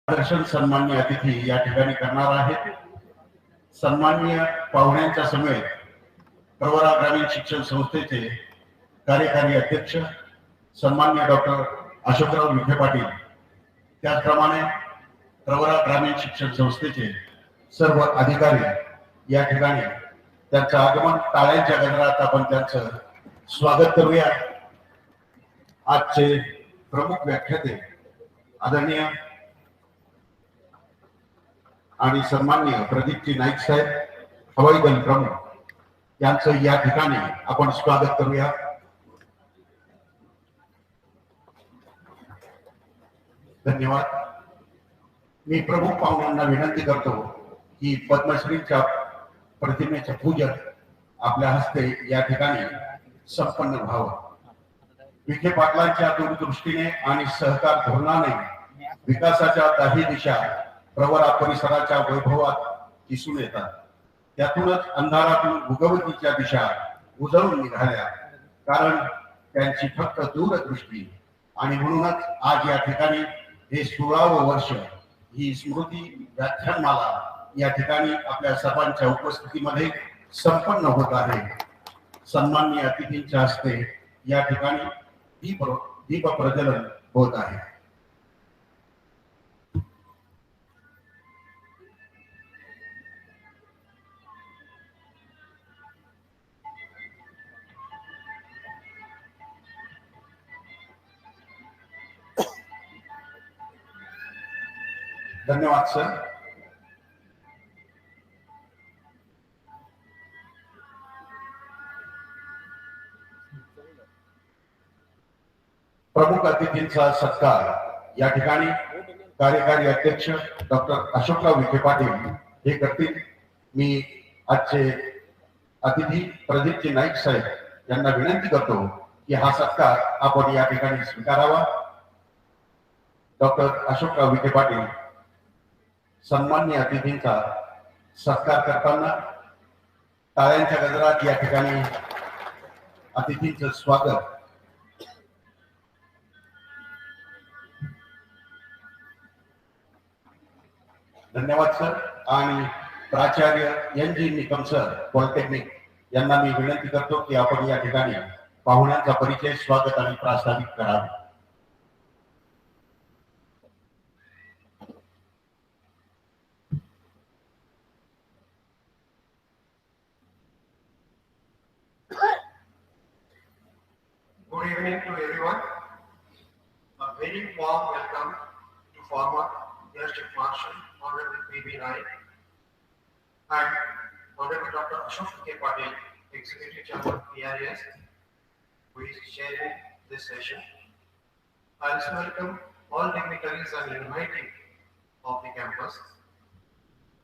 दर्शन सन्मान्य अतिथी या ठिकाणी करणार आहेत. सन्मान्य पाहुण्यांच्या समेत प्रवरा ग्रामीण शिक्षण संस्थेचे कार्यकारी अध्यक्ष सन्मान्य डॉक्टर अशोकराव विखे पाटील, त्याचप्रमाणे प्रवरा ग्रामीण शिक्षण संस्थेचे सर्व अधिकारी या ठिकाणी त्यांचं आगमन टाळ्यांच्या गजरात आपण त्यांचं स्वागत करूया. आजचे प्रमुख व्याख्याते आदरणीय आणि सन्माननीय प्रदीपजी नाईक साहेब, हवाई दल प्रमुख, यांचं या ठिकाणी आपण स्वागत करूया. धन्यवाद. मी प्रमुख पाहुण्यांना विनंती करतो की पद्मश्रीच्या प्रतिमेचं पूजन आपल्या हस्ते या ठिकाणी संपन्न व्हावं. विखे पाटलांच्या दूरदृष्टीने आणि सहकार धोरणाने विकासाच्या दाही दिशा प्रवरा परिसराच्या वैभवात दिसून येतात. त्यातूनच अंधारातून भूगवतीच्या दिशा उजळून निघाल्या, कारण त्यांची फक्त दूरदृष्टी. आणि म्हणूनच आज या ठिकाणी हे 16वे वर्ष ही स्मृती व्याख्यानमाला या ठिकाणी आपल्या सर्वांच्या उपस्थितीमध्ये संपन्न होत आहे. सन्माननीय अतिथींच्या हस्ते या ठिकाणी दीप प्रज्वलन होत आहे. धन्यवाद सर. प्रमुख अतिथींचा सत्कार या ठिकाणी कार्यकारी अध्यक्ष डॉक्टर अशोकराव विखे पाटील हे करतील. मी आजचे अतिथी प्रदीपजी नाईक साहेब यांना विनंती करतो की हा सत्कार आपण या ठिकाणी स्वीकारावा. डॉक्टर अशोकराव विखे पाटील सन्मान्य अतिथींचा सत्कार करताना टाळ्यांच्या गजरात या ठिकाणी अतिथींचं स्वागत. धन्यवाद सर. आणि प्राचार्य NG निकम सर, पॉलिटेक्निक, यांना मी विनंती करतो की आपण या ठिकाणी पाहुण्यांचा परिचय, स्वागत आणि प्रास्ताविक करावे. Good evening to everyone. A very warm welcome to former District Marshal, Honorable PB Naik, and Honorable Dr. Ashok Vikhe Patil, Executive Chairman PRS, who is chairing this session. I also welcome all dignitaries and invited of the campus.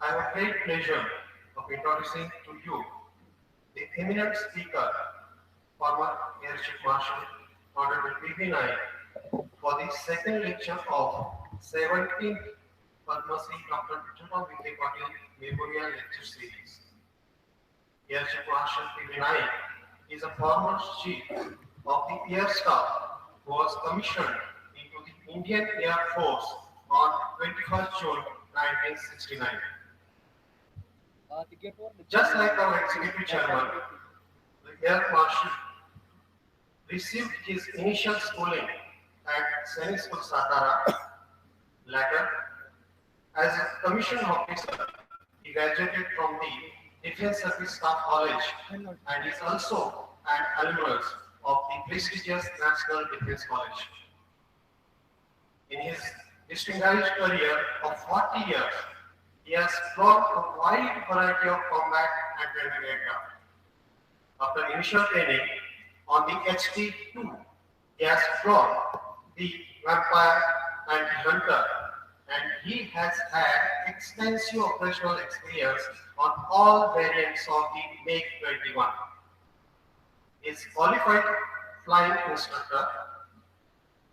I have a great pleasure of introducing to you the eminent speaker, former Air Chief Marshal, Honorable PB Naik, for the second lecture of 17th Padmashri Dr. Vikhe Patil Memorial Lecture Series. Air Chief Marshal PB Naik is a former chief of the Air Staff who was commissioned into the Indian Air Force on 21st June 1969. Just like our Executive Chairman, the Air Marshal received his initial schooling at Sainik School Satara. Later, as a commissioned officer, he graduated from the Defense Service Staff College and is also an alumnus of the prestigious National Defense College. In his distinguished career of 40 years, he has flown a wide variety of combat and training aircraft. After initial training on the HT-2, he has flown the Vampire and the Hunter, and he has had extensive operational experience on all variants of the MiG-21. He is qualified flying instructor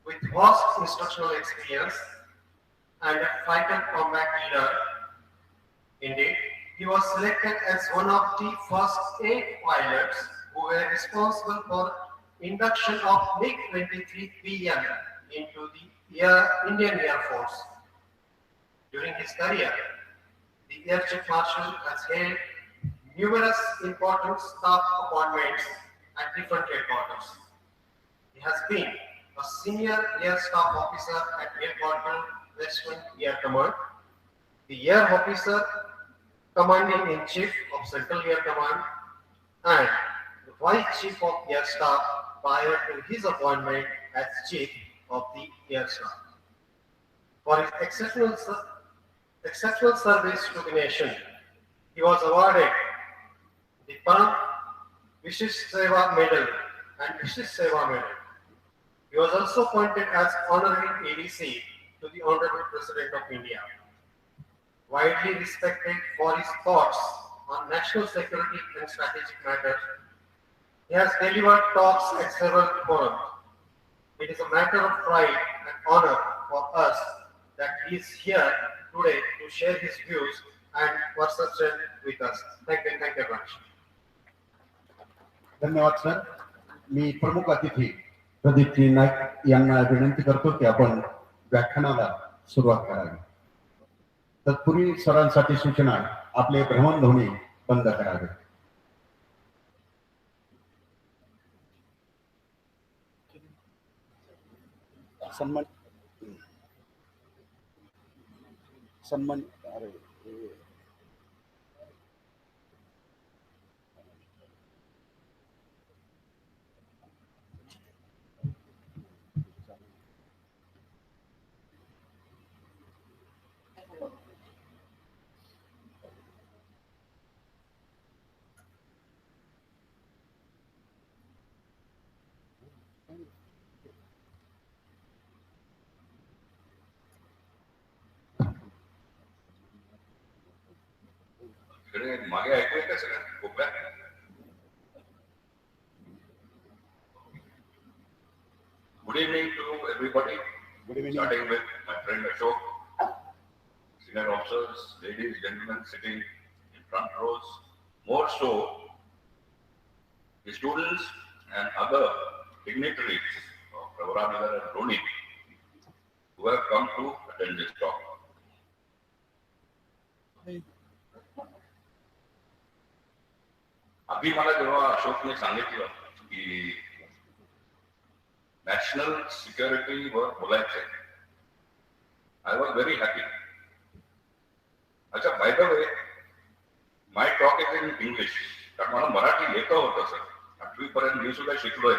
with vast instructional experience and a fighter combat leader. Indeed, he was selected as one of the first 8 pilots who were responsible for induction of MiG-23 PM into the Indian Air Force. his career, the Air Chief Marshal has held numerous important staff appointments at different headquarters. He has been a senior Air Staff Officer at Air Corporal Western Air Command, the Air Officer Commanding in Chief of Central Air Command, and the Vice Chief of Air Staff prior to his appointment as Chief of the Air Staff. For his exceptional service to the nation, he was awarded the Param Vishish Seva Medal and Vishish Seva Medal. He was also appointed as Honorary ADC to the Honorable President of India. Widely respected for his thoughts on national security and strategic matters, he has delivered talks at several forums. It is a matter of pride and honor for us that he is here today to share his views and perception with us. Thank you very much. धन्यवाद sir. मी प्रमुख अतिथी प्रदीप नाईक यांना विनंती करतो की आपण व्याख्यानाला सुरुवात करावी. तत्पूर्वी सरांसाठी सूचना, आपले भ्रमणध्वनी बंद करावे. सन्मान सन्मान अरे मागे ऐकूया का सगळ्यांना? Good evening to everybody. Good evening. Starting with my friend Ashok, senior officers, ladies, gentlemen sitting in front rows, more so the students and other dignitaries of Pravaranagar and Roni who have come to attend this talk. अभी मला जेव्हा अशोकने सांगितलं की national सिक्युरिटीवर बोलायचंय, I was very happy. अच्छा, by the way, my talk is in English, कारण मला मराठी येतं होतं सर. 8वी पर्यंत मी सुद्धा शिकलोय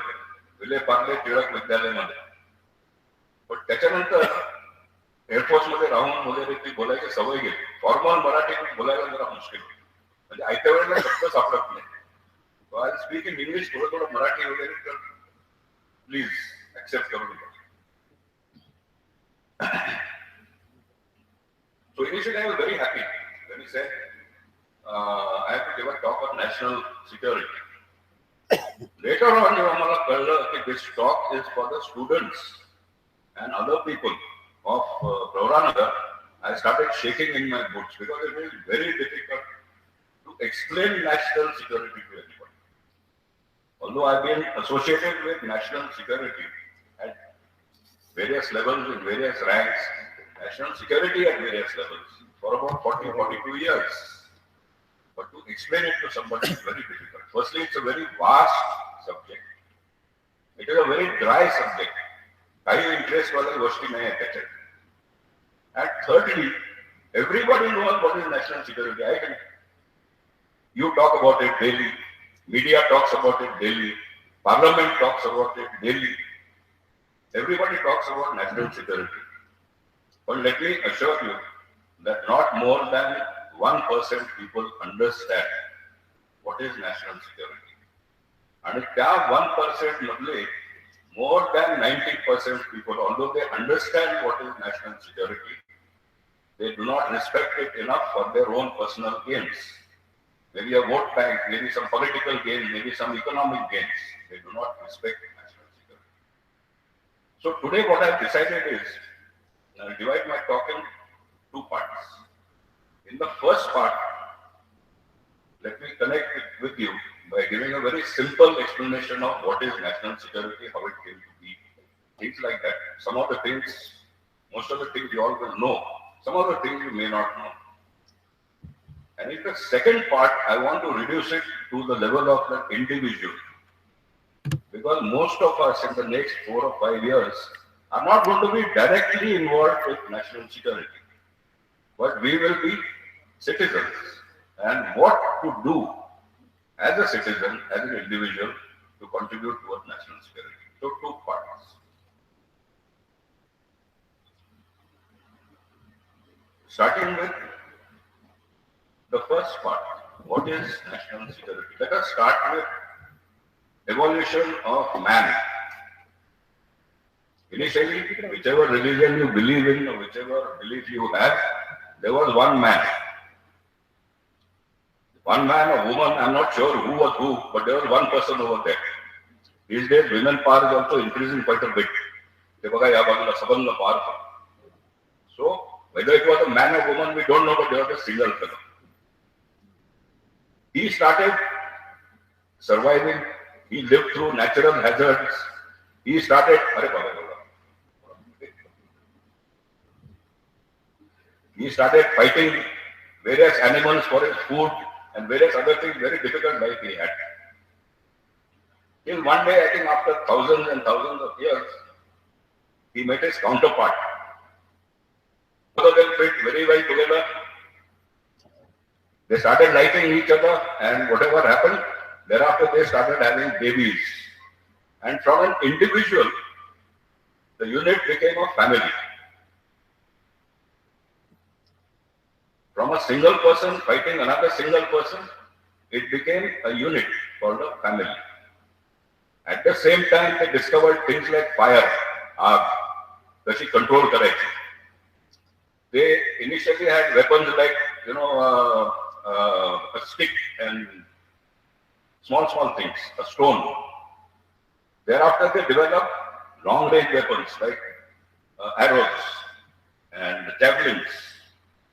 विले पार्ले टिळक विद्यालयामध्ये. पण त्याच्यानंतर एअरफोर्स मध्ये राहून वगैरे ती बोलायची सवय गेली. फॉर्मल मराठी बोलायला जरा मुश्किल, म्हणजे आयत्या वेळेला शब्द सापडत नाही. आय स्पीक इन इंग्लिश, थोडं मराठी वगैरे, तर प्लीज accept करून. So initially I was very happy when he said I have to give a talk on national security. Later on, जेव्हा मला कळलं की this talk is for the students and other people of Pravaranagar, I started shaking in my boots because it is very difficult to explain national security to anybody. Although I've been associated with national security at various levels, in various ranks, national security at various levels for about 40-42 years. But to explain it to somebody is very difficult. Firstly, it's a very vast subject. It is a very dry subject. काही interest वाली गोष्टी नाही आहे त्याच्यात. And thirdly, everybody knows what is national security. I can. You talk about it daily. Media talks about it daily. Parliament talks about it daily. Everybody talks about national security. But let me assure you that not more than 1% people understand what is national security. And that 1% madle, more than 90% people, although they understand what is national security, they do not respect it enough for their own personal gains. Maybe a vote bank, maybe some political gain, maybe some economic gains. They do not respect national security. So today what I have decided is, I'll divide my talk in 2 parts. In the first part, let me connect with you by giving a very simple explanation of what is national security, how it came to be, things like that. Some of the things, most of the things you all will know, Some of the things you may not know. And in the second part, I want to reduce it to the level of the individual. Because most of us in the next 4 or 5 years are not going to be directly involved with national security. But we will be citizens. And what to do as a citizen, as an individual, to contribute towards national security. So 2 parts. Starting with the first part, what is national security? Let us start with evolution of man. Initially, whichever religion you believe in or whichever belief you have, there was one man. One man or woman, I'm not sure who was who, but there was one person over there. These days, women power is also increasing quite a bit. So, whether it was a man or woman, we don't know, but there was a single fellow. He started surviving. He lived through natural hazards. He started fighting various animals for his food and various other things. Very difficult life he had. Till one day, I think after thousands and thousands of years, he met his counterpart. Both of them fit very well together. They started liking each other, and whatever happened, thereafter they started having babies. And from an individual, the unit became a family. From a single person fighting another single person, it became a unit called a family. At the same time, they discovered things like fire, aag, kashi control correct. They initially had weapons like, a stick and small things, a stone. Thereafter, they developed long-range weapons like arrows and javelins,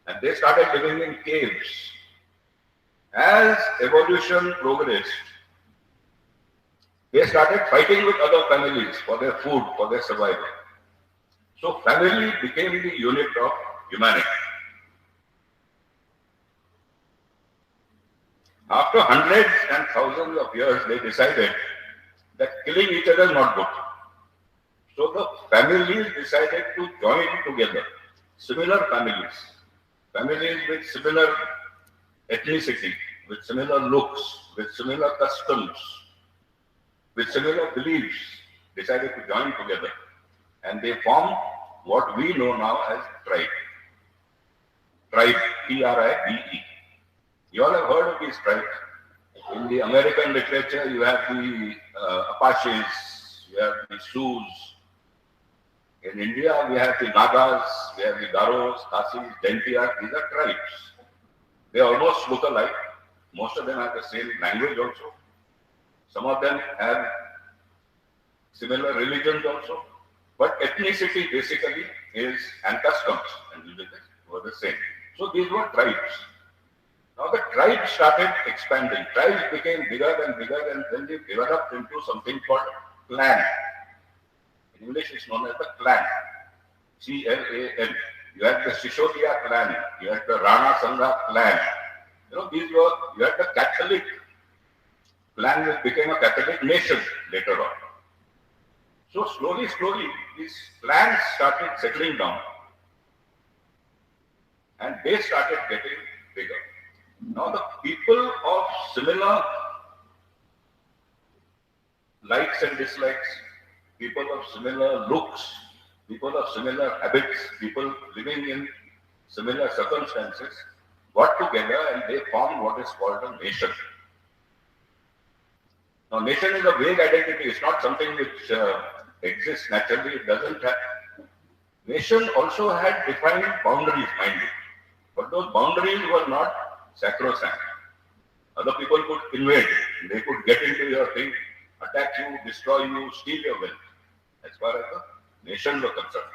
and they started living in caves. As evolution progressed, they started fighting with other families for their food, for their survival. So family became the unit of humanity. After hundreds and thousands of years, they decided that killing each other is not good. So the families decided to join together, similar families with similar ethnicity, with similar looks, with similar customs, with similar beliefs, decided to join together. And they formed what we know now as tribe. Tribe, T-R-I-B-E. You all have heard of these tribes. In the American literature, you have the Apaches, you have the Sioux. In India, we have the Nagas, we have the Garos, Khasis, Jaintias. These are tribes. They almost look alike. Most of them have the same language also. Some of them have similar religions also. But ethnicity basically is, and customs and religions were the same. So these were tribes. Now the tribes started expanding. Tribes became bigger and then they developed into something called clan. In English it's known as the clan. C-L-A-N. You had the Shishodia clan. You had the Rana Sangha clan. You had the Catholic clan, which became a Catholic nation later on. So slowly, these clans started settling down. And they started getting bigger. Now the people of similar likes and dislikes, people of similar looks, people of similar habits, people living in similar circumstances, got together and they formed what is called a nation. Now nation is a vague identity, it's not something which exists naturally, it doesn't have. Nation also had defined boundaries, mind you. But those boundaries were not sacrosanct. Other people could invade, they could get into your thing, attack you, destroy you, steal your wealth. As far as the nations were concerned.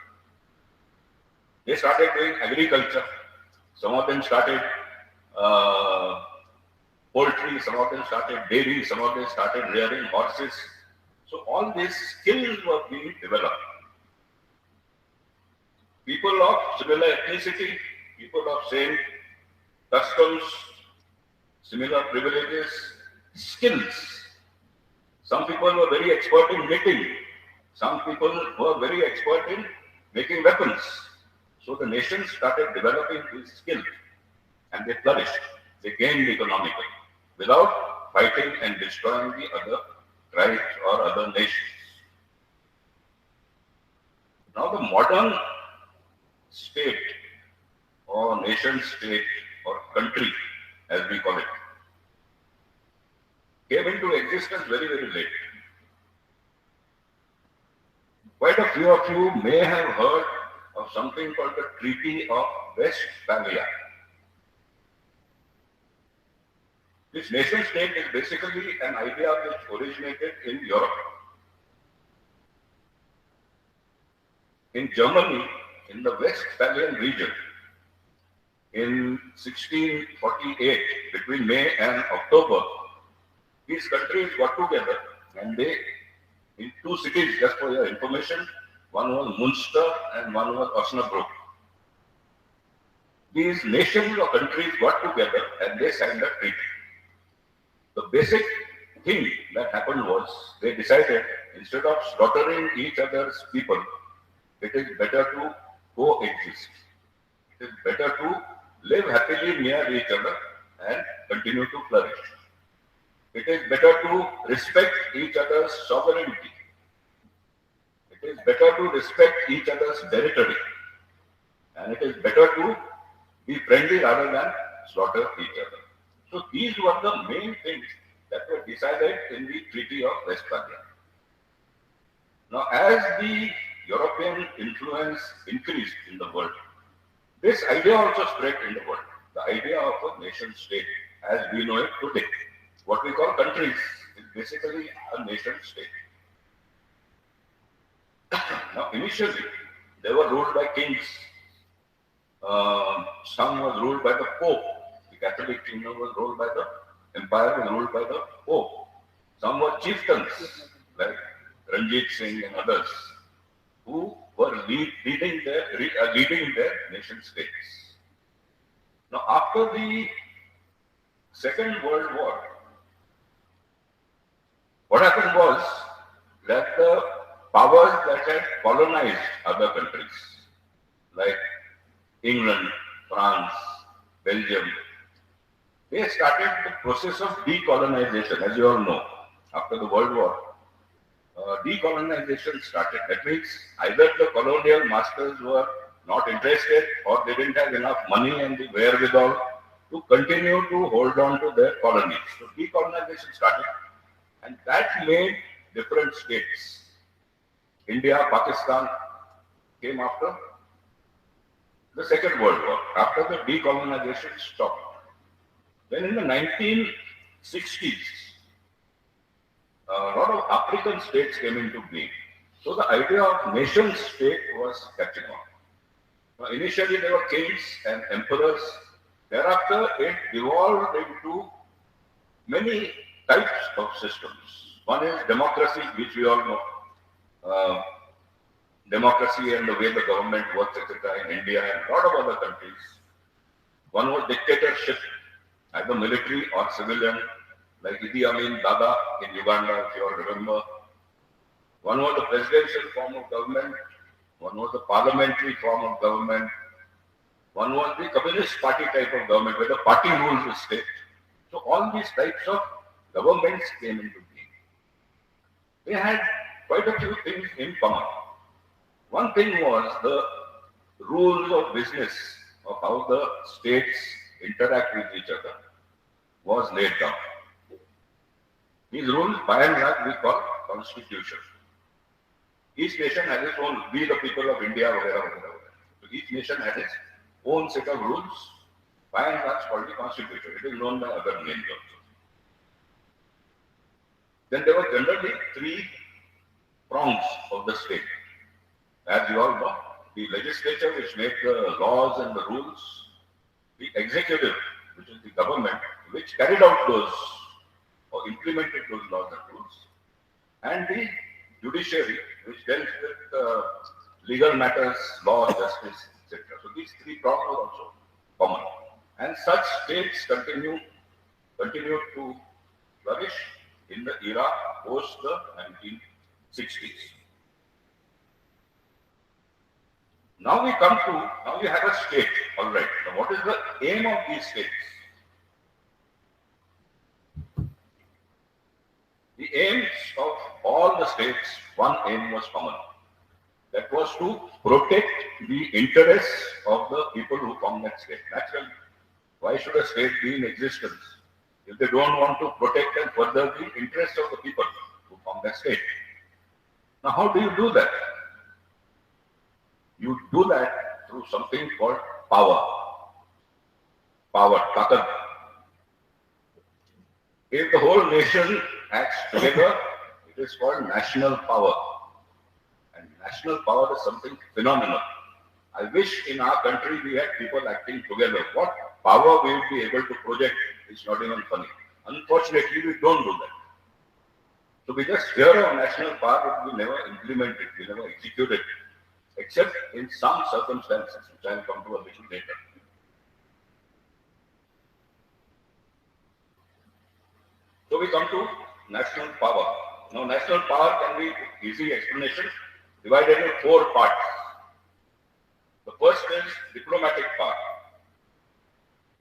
They started doing agriculture. Some of them started poultry, some of them started dairy, some of them started rearing horses. So all these skills were being developed. People of similar ethnicity, people of same customs, similar privileges, skills. Some people were very expert in knitting. Some people were very expert in making weapons. So the nation started developing these skills and they flourished. They gained economically without fighting and destroying the other tribes or other nations. Now the modern state or nation state or country, as we call it, came into existence very, very late. Quite a few of you may have heard of something called the Treaty of Westphalia. This nation state is basically an idea which originated in Europe. In Germany, in the Westphalian region, in 1648, between May and October, these countries got together and they, in two cities, just for your information, one was Munster and one was Osnabrück. These nations or countries got together and they signed a treaty. The basic thing that happened was they decided instead of slaughtering each other's people, it is better to coexist. It is better to live happily near each other and continue to flourish. It is better to respect each other's sovereignty. It is better to respect each other's territory. And it is better to be friendly rather than slaughter each other. So these were the main things that were decided in the Treaty of Westphalia. Now, as the European influence increased in the world, this idea also spread in the world. The idea of a nation state as we know it today. What we call countries is basically a nation state. Now, initially, they were ruled by kings. Some was ruled by the Pope. The Catholic kingdom was ruled by the empire, was ruled by the Pope. Some were chieftains, like Ranjit Singh and others, who were leading their nation states. Now, after the Second World War, what happened was that the powers that had colonized other countries, like England, France, Belgium, they started the process of decolonization, as you all know. After the World War, decolonization started. That means either the colonial masters were not interested or they didn't have enough money and the wherewithal to continue to hold on to their colonies. So decolonization started and that made different states. India, Pakistan came after the Second World War, after the decolonization stopped. Then in the 1960s, a lot of African states came into being. So the idea of nation state was catching on. Now, initially there were kings and emperors. Thereafter it evolved into many types of systems. One is democracy, which we all know. Democracy and the way the government works, etc. in India and a lot of other countries. One was dictatorship, either military or civilian, like Idi Amin Dada in Uganda, if you all remember. One was the presidential form of government. One was the parliamentary form of government. One was the Communist Party type of government, where the party rules the state. So all these types of governments came into being. They had quite a few things in common. One thing was the rules of business of how the states interact with each other was laid down. These rules, by and large, we call constitution. Each nation has its own, we the people of India, whatever. So each nation has its own set of rules, by and large called the constitution. It is known by other names also. Then there were generally three prongs of the state. As you all know, the legislature, which made the laws and the rules, the executive, which is the government, which carried out those or implemented those laws and rules, and the judiciary, which dealt with legal matters, law, justice, etc. So these three prongs are also common. And such states continue to flourish in the era post the 1960s. Now we have a state, all right. Now what is the aim of these states? The aims of all the states, one aim was common. That was to protect the interests of the people who form that state. Naturally, why should a state be in existence if they don't want to protect and further the interests of the people who form that state? Now, how do you do that? You do that through something called power. Power, takat. If the whole nation acts together, it is called national power. And national power is something phenomenal. I wish in our country we had people acting together. What power we will be able to project is not even funny. Unfortunately, we don't do that. So we just hear of national power, but we never implement it, we never execute it, except in some circumstances, which I will come to a little later. So we come to national power. Now, national power can be, easy explanation, divided in 4 parts. The first is diplomatic power.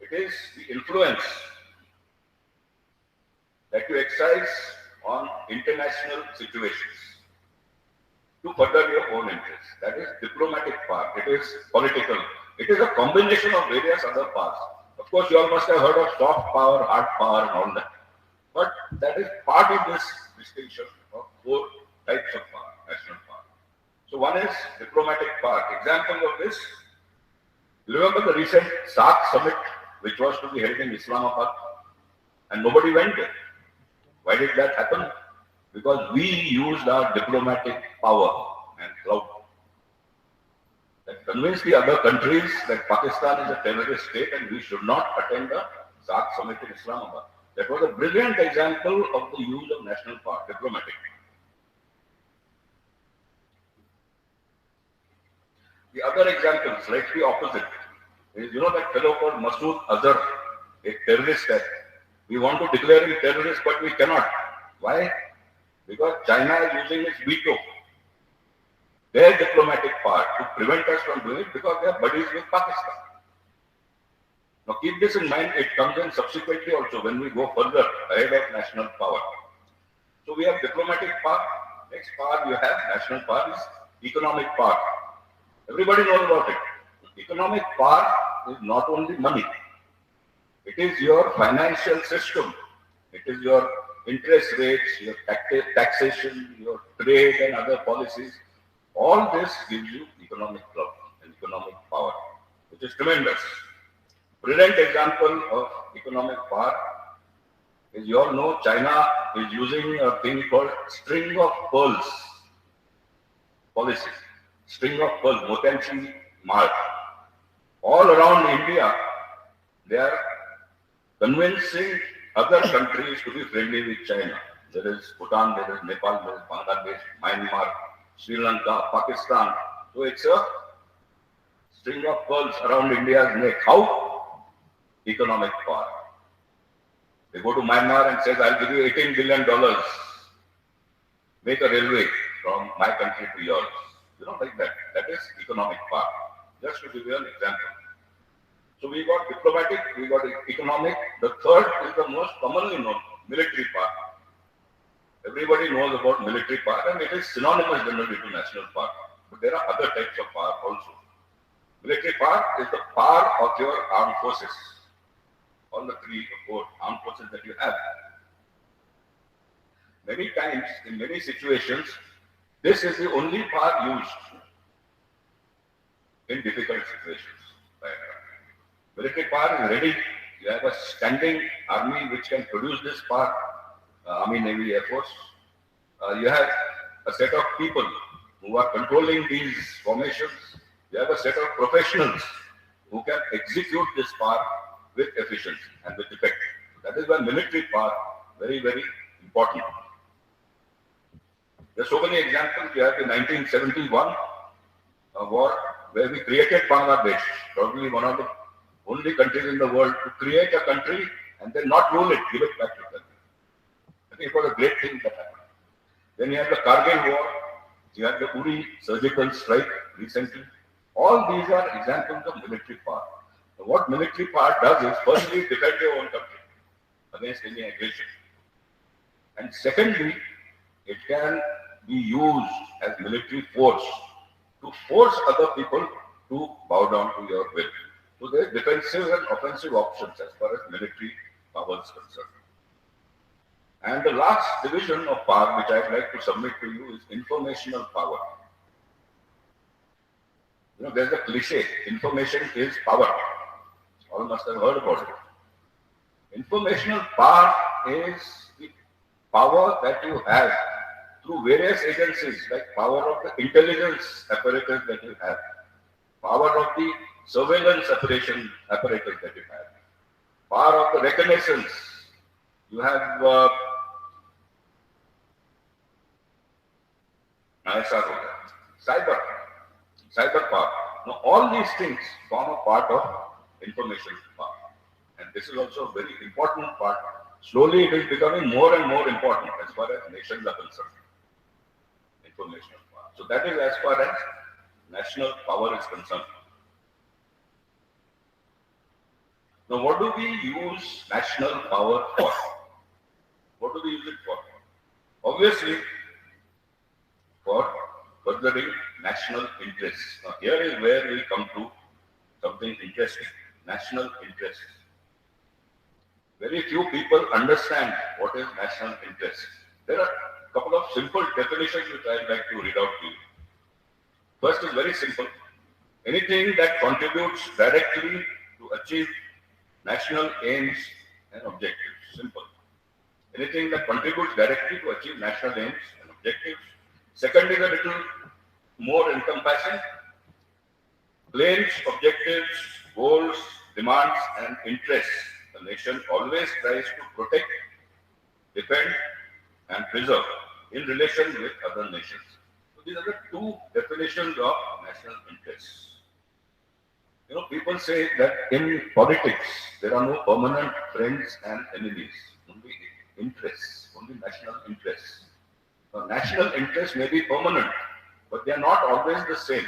It is the influence that you exercise on international situations to further your own interests. That is diplomatic power. It is political. It is a combination of various other powers. Of course, you all must have heard of soft power, hard power, and all that. But that is part of this distinction of 4 types of power, national power. So one is diplomatic power. Example of this, you remember the recent SAARC summit, which was to be held in Islamabad, and nobody went there. Why did that happen? Because we used our diplomatic power and clout that convinced the other countries that Pakistan is a terrorist state and we should not attend the SAARC summit in Islamabad. That was a brilliant example of the use of national power, diplomatic. The other example, slightly opposite, is that fellow called Masood Azhar, a terrorist act. We want to declare him terrorist, but we cannot. Why? Because China is using its veto, their diplomatic power, to prevent us from doing it because they are buddies with Pakistan. Now keep this in mind, it comes in subsequently also when we go further ahead of national power. So we have diplomatic power. Next power you have, national power, is economic power. Everybody knows about it. Economic power is not only money. It is your financial system. It is your interest rates, your taxation, your trade and other policies. All this gives you economic clout and economic power, which is tremendous. Brilliant example of economic power is, you all know, China is using a thing called string of pearls policy. String of pearls, Motenchi Mark. All around India, they are convincing other countries to be friendly with China. There is Bhutan, there is Nepal, there is Bangladesh, Myanmar, Sri Lanka, Pakistan. So it's a string of pearls around India's neck. How? Economic power. They go to Myanmar and says, I'll give you $18 billion. Make a railway from my country to yours. Like that. That is economic power. Just to give you an example. So we got diplomatic, we got economic. The third is the most commonly known, military power. Everybody knows about military power and it is synonymous generally to national power. But there are other types of power also. Military power is the power of your armed forces. All the 3 or 4 armed forces that you have. Many times, in many situations, this is the only power used in difficult situations. Military power is ready. You have a standing army which can produce this power, Army, Navy, Air Force. You have a set of people who are controlling these formations. You have a set of professionals who can execute this power with efficiency and with effect. That is why military power very, very important. There are so many examples. You have in 1971, a war where we created Bangladesh, probably one of the only countries in the world to create a country and then not rule it, give it back to the country. I think it was a great thing that happened. Then you had the Kargil war, you had the Uri surgical strike recently. All these are examples of military power. So what military power does is firstly defend your own country against any aggression. And secondly, it can be used as military force to force other people to bow down to your will. So there are defensive and offensive options as far as military power is concerned. And the last division of power which I'd like to submit to you is informational power. You know, there's a cliche, information is power. All must have heard about it. Informational power is the power that you have through various agencies, like power of the intelligence apparatus that you have, power of the surveillance apparatus that you have, power of the reconnaissance. You have cyber power. Now all these things form a part of information power. And this is also a very important part. Slowly it is becoming more and more important as far as nations are concerned. Informational power. So that is as far as national power is concerned. Now what do we use national power for? What do we use it for? Obviously, for furthering national interests. Now here is where we come to something interesting. National interests. Very few people understand what is national interest. There are a couple of simple definitions which I would like to read out to you. First is very simple. Anything that contributes directly to achieve national aims and objectives. Simple. Anything that contributes directly to achieve national aims and objectives. Second is a little more encompassing. Claims, objectives, goals, demands, and interests the nation always tries to protect, defend, and preserve in relation with other nations. So these are the two definitions of national interests. You know, people say that in politics there are no permanent friends and enemies, only interests, only national interests. Now, national interests may be permanent, but they are not always the same.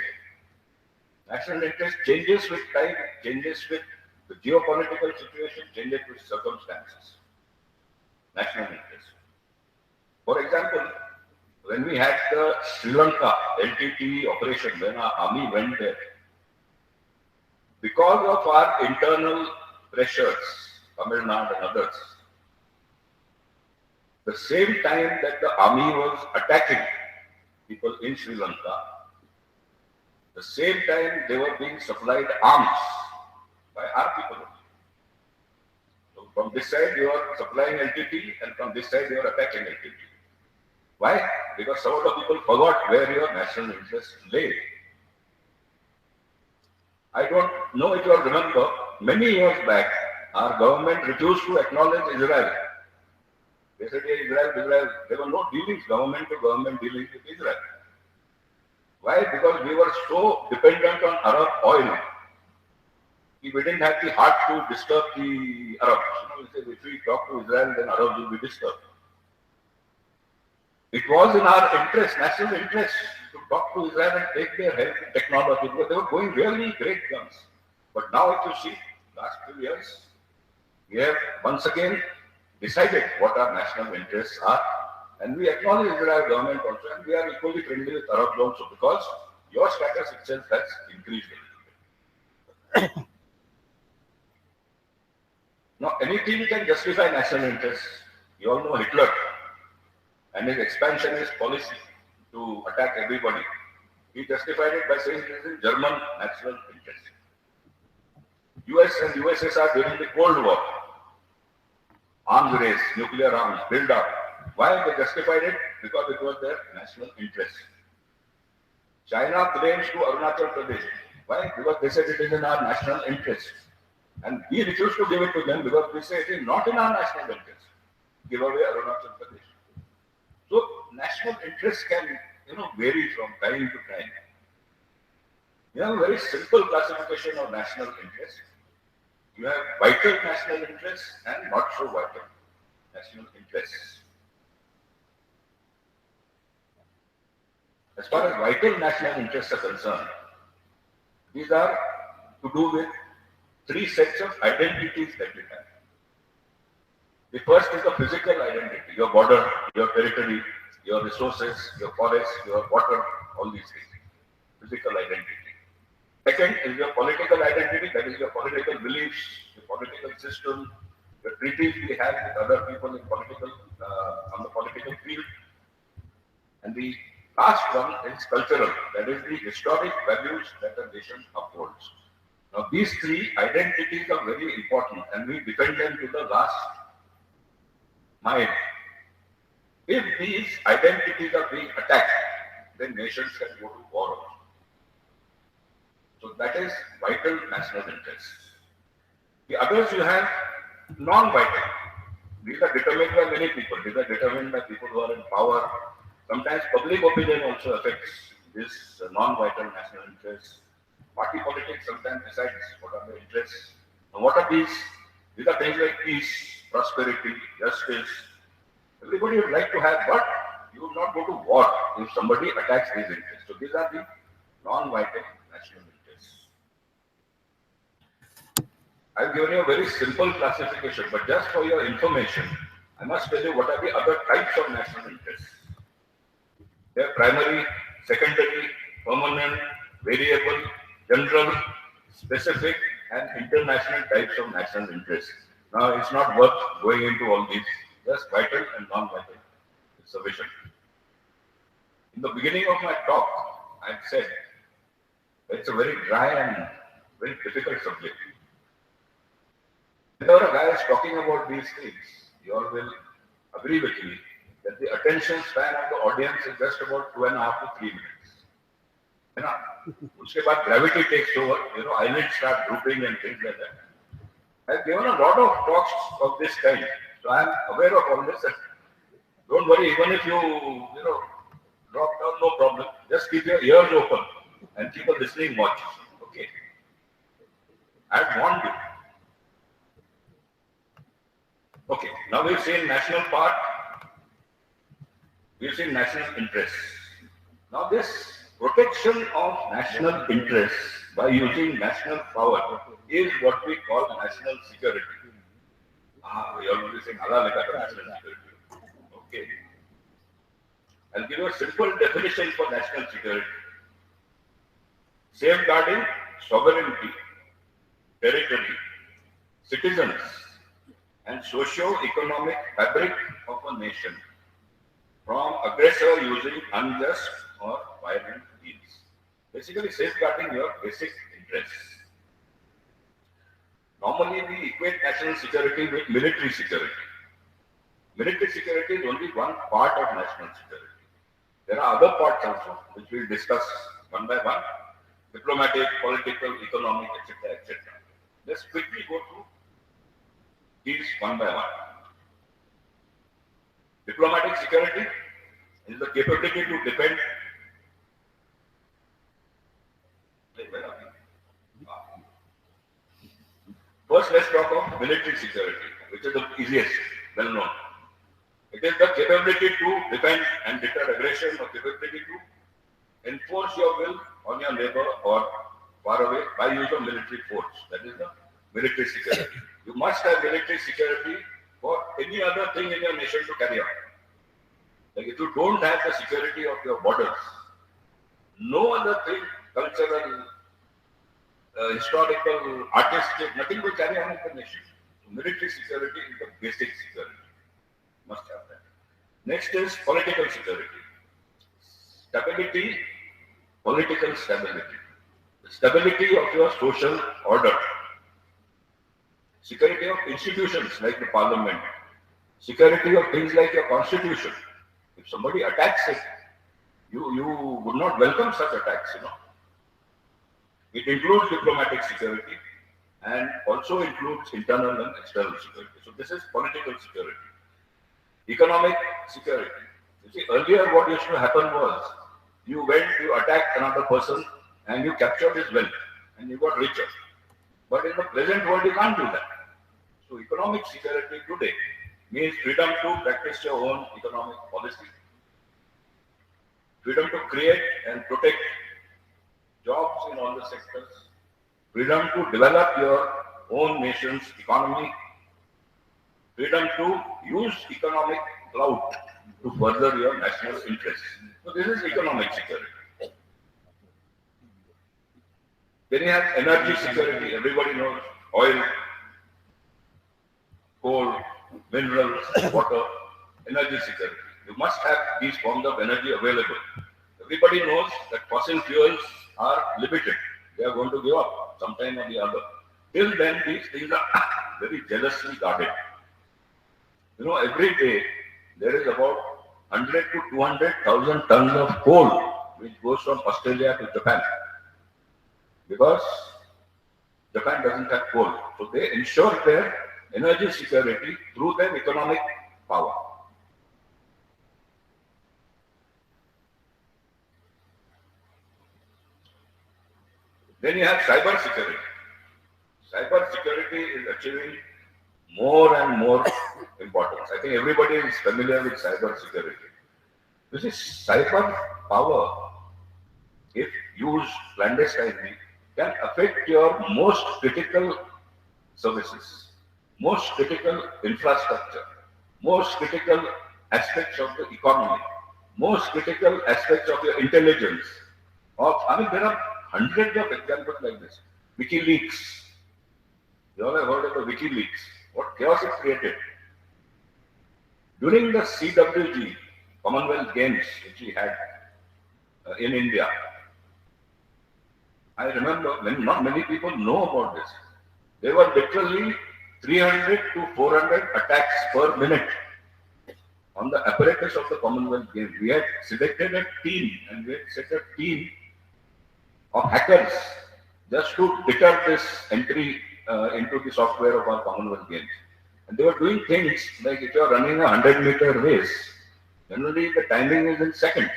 National interest changes with time, changes with the geopolitical situation, changes with circumstances. National interest. For example, when we had the Sri Lanka LTT operation, when our army went there, because of our internal pressures, Tamil Nadu and others, the same time that the army was attacking people in Sri Lanka, the same time they were being supplied arms by our people. So from this side you are supplying LTT and from this side you are attacking LTT. Why? Because some of the people forgot where your national interests lay. I don't know if you all remember, many years back, our government refused to acknowledge Israel. They said, hey, Israel, there were no dealings, government to government dealings with Israel. Why? Because we were so dependent on Arab oil. We didn't have the heart to disturb the Arabs. You know, we said, if we talk to Israel, then Arabs will be disturbed. It was in our interest, national interest, to talk to Israel and take their help in technology, because they were going really great guns. But now if you see, last few years, we have once again decided what our national interests are, and we acknowledge Israel government also, and we are equally friendly with Arabs also, because your status itself has increased a little bit. Now, anything can justify national interests. You all know Hitler and his expansionist policy to attack everybody. He justified it by saying it is in German national interest. US and USSR during the Cold War, arms race, nuclear arms, build up. Why they justified it? Because it was their national interest. China claims to Arunachal Pradesh. Why? Because they said it is in our national interest. And we refuse to give it to them because we say it is not in our national interest. Give away Arunachal Pradesh. So national interests can, vary from time to time. You have a very simple classification of national interest. You have vital national interests and not so vital national interests. As far as vital national interests are concerned, these are to do with three sets of identities that we have. The first is the physical identity, your border, your territory, your resources, your forest, your water, all these things. Physical identity. Second is your political identity, that is your political beliefs, your political system, the treaties we have with other people in political, on the political field. And the last one is cultural, that is the historic values that a nation upholds. Now these three identities are very important and we defend them to the last mile. If these identities are being attacked, then nations can go to war. So that is vital national interests. The others you have non-vital. These are determined by many people. These are determined by people who are in power. Sometimes public opinion also affects this non-vital national interests. Party politics sometimes decides what are the interests. And what are these? These are things like peace, prosperity, justice. Everybody would like to have, but you will not go to war if somebody attacks these interests. So these are the non-vital national interests. I've given you a very simple classification, but just for your information, I must tell you what are the other types of national interests. They are primary, secondary, permanent, variable, general, specific, and international types of national interests. Now, it's not worth going into all these, just vital and non-vital is sufficient. In the beginning of my talk, I said it's a very dry and very difficult subject. Whenever a guy is talking about these things, you all will agree with me that the attention span of the audience is just about 2.5 to 3 minutes. You know, uske baad gravity takes over, eyelids start drooping and things like that. I've given a lot of talks of this kind, so I'm aware of all this. Don't worry, even if you drop down, no problem. Just keep your ears open and keep a listening watch. Okay. I've warned you. Okay, now we've seen national part, we've seen national interests. Now this protection of national interests by using national power is what we call national security. We are already saying national security. Okay. I'll give you a simple definition for national security. Safeguarding sovereignty, territory, citizens, and socio-economic fabric of a nation from aggressor using unjust or violent means. Basically safeguarding your basic interests. Normally we equate national security with military security. Military security is only one part of national security. There are other parts also which we'll discuss one by one. Diplomatic, political, economic, etc., etc. Let's quickly go through these one by one. Diplomatic security is the capability to defend First, let's talk of military security, which is the easiest, well known. It is the capability to defend and deter aggression, or capability to enforce your will on your neighbor or far away by use of military force. That is the military security. You must have military security for any other thing in your nation to carry out. Like if you don't have the security of your borders, no other thing, cultural, historical, artistic, nothing will carry on in the nation. So military security is the basic security. Must have that. Next is political security. Stability, political stability. The stability of your social order. Security of institutions like the parliament. Security of things like your constitution. If somebody attacks it, you would not welcome such attacks, It includes diplomatic security and also includes internal and external security. So this is political security. Economic security. You see, earlier what used to happen was, you went, you attacked another person, and you captured his wealth and you got richer. But in the present world, you can't do that. So economic security today means freedom to practice your own economic policy, freedom to create and protect jobs in all the sectors, freedom to develop your own nation's economy, freedom to use economic clout to further your national interests. So this is economic security. Then you have energy security. Everybody knows oil, coal, minerals, water, energy security. You must have these forms of energy available. Everybody knows that fossil fuels are limited. They are going to give up sometime or the other. Till then, these things are very jealously guarded. You know, every day there is about 100 to 200,000 tons of coal which goes from Australia to Japan, because Japan doesn't have coal. So they ensure their energy security through their economic power. Then you have cyber security. Cyber security is achieving more and more importance. I think everybody is familiar with cyber security. This is cyber power, if used clandestinely, can affect your most critical services, most critical infrastructure, most critical aspects of the economy, most critical aspects of your intelligence. There are hundreds of examples like this. WikiLeaks. You all have heard of the WikiLeaks. What chaos it created. During the CWG, Commonwealth Games, which we had in India, I remember not many people know about this. There were literally 300 to 400 attacks per minute on the apparatus of the Commonwealth Games. We had selected a team, and we had set a team of hackers just to deter this entry into the software of our Commonwealth Games. And they were doing things like, if you are running a 100-meter race, generally the timing is in seconds.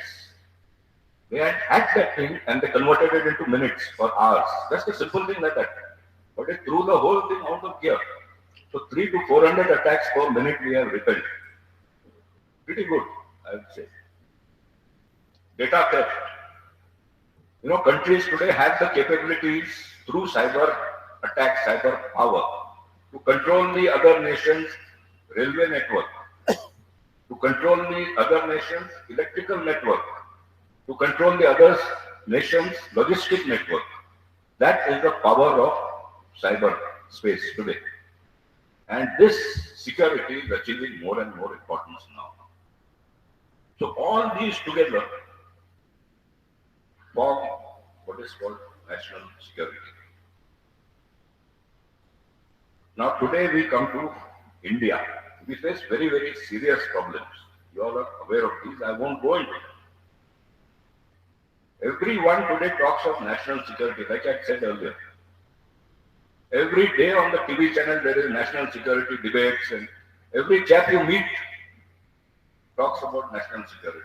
They had hacked that thing and they converted it into minutes or hours. Just a simple thing like that. But it threw the whole thing out of gear. So 300 to 400 attacks per minute we have repelled. Pretty good, I would say. Data theft. You know, countries today have the capabilities through cyber attacks, cyber power, to control the other nations' railway network, to control the other nations' electrical network, to control the other nations' logistic network. That is the power of cyber space today. And this security is achieving more and more importance now. So all these together form what is called national security. Now today we come to India. We face very, very serious problems. You all are aware of these. I won't go into them. Everyone today talks of national security, like I said earlier. Every day on the TV channel there is national security debates, and every chap you meet talks about national security.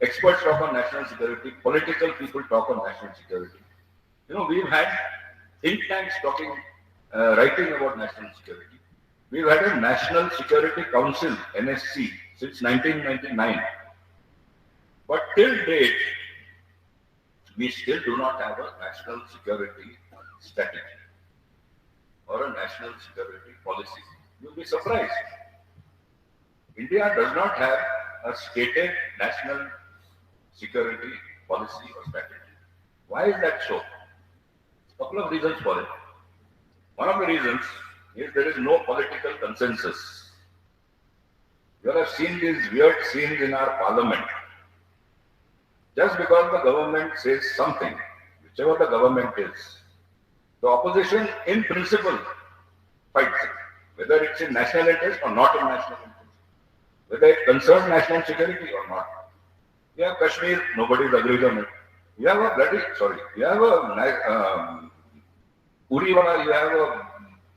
Experts talk on national security, political people talk on national security. You know, we've had think tanks talking, writing about national security. We've had a National Security Council, NSC, since 1999. But till date, we still do not have a national security strategy or a national security policy. You'll be surprised. India does not have a stated national security policy or strategy. Why is that so? A couple of reasons for it. One of the reasons is there is no political consensus. You have seen these weird scenes in our parliament. Just because the government says something, whichever the government is, the opposition in principle fights it, whether it's in national interest or not in national interest, whether it concerns national security or not. You have Kashmir, nobody agrees on it. You have a Uriwala, you have a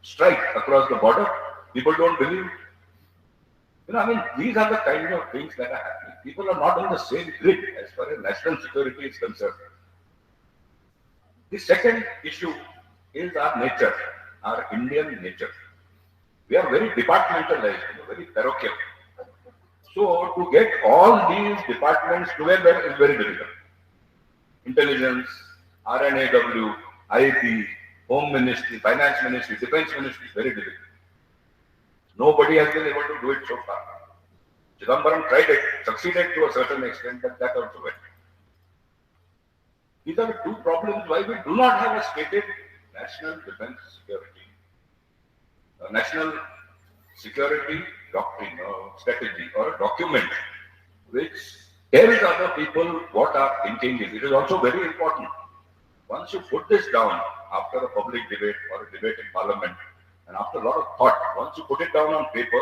strike across the border. People don't believe. You know, I mean, these are the kind of things that are happening. People are not on the same grid as far as national security is concerned. The second issue is our nature, our Indian nature. We are very departmentalized, very parochial. So to get all these departments together is very difficult. Intelligence, RNAW, IT, Home Ministry, Finance Ministry, Defense Ministry, very difficult. Nobody has been able to do it so far. Chidambaram tried it, succeeded to a certain extent, but that also went. These are the two problems why we do not have a stated national defense security, a national security doctrine or strategy or a document which tells other people what our thinking is. It is also very important. Once you put this down after a public debate or a debate in parliament and after a lot of thought, once you put it down on paper,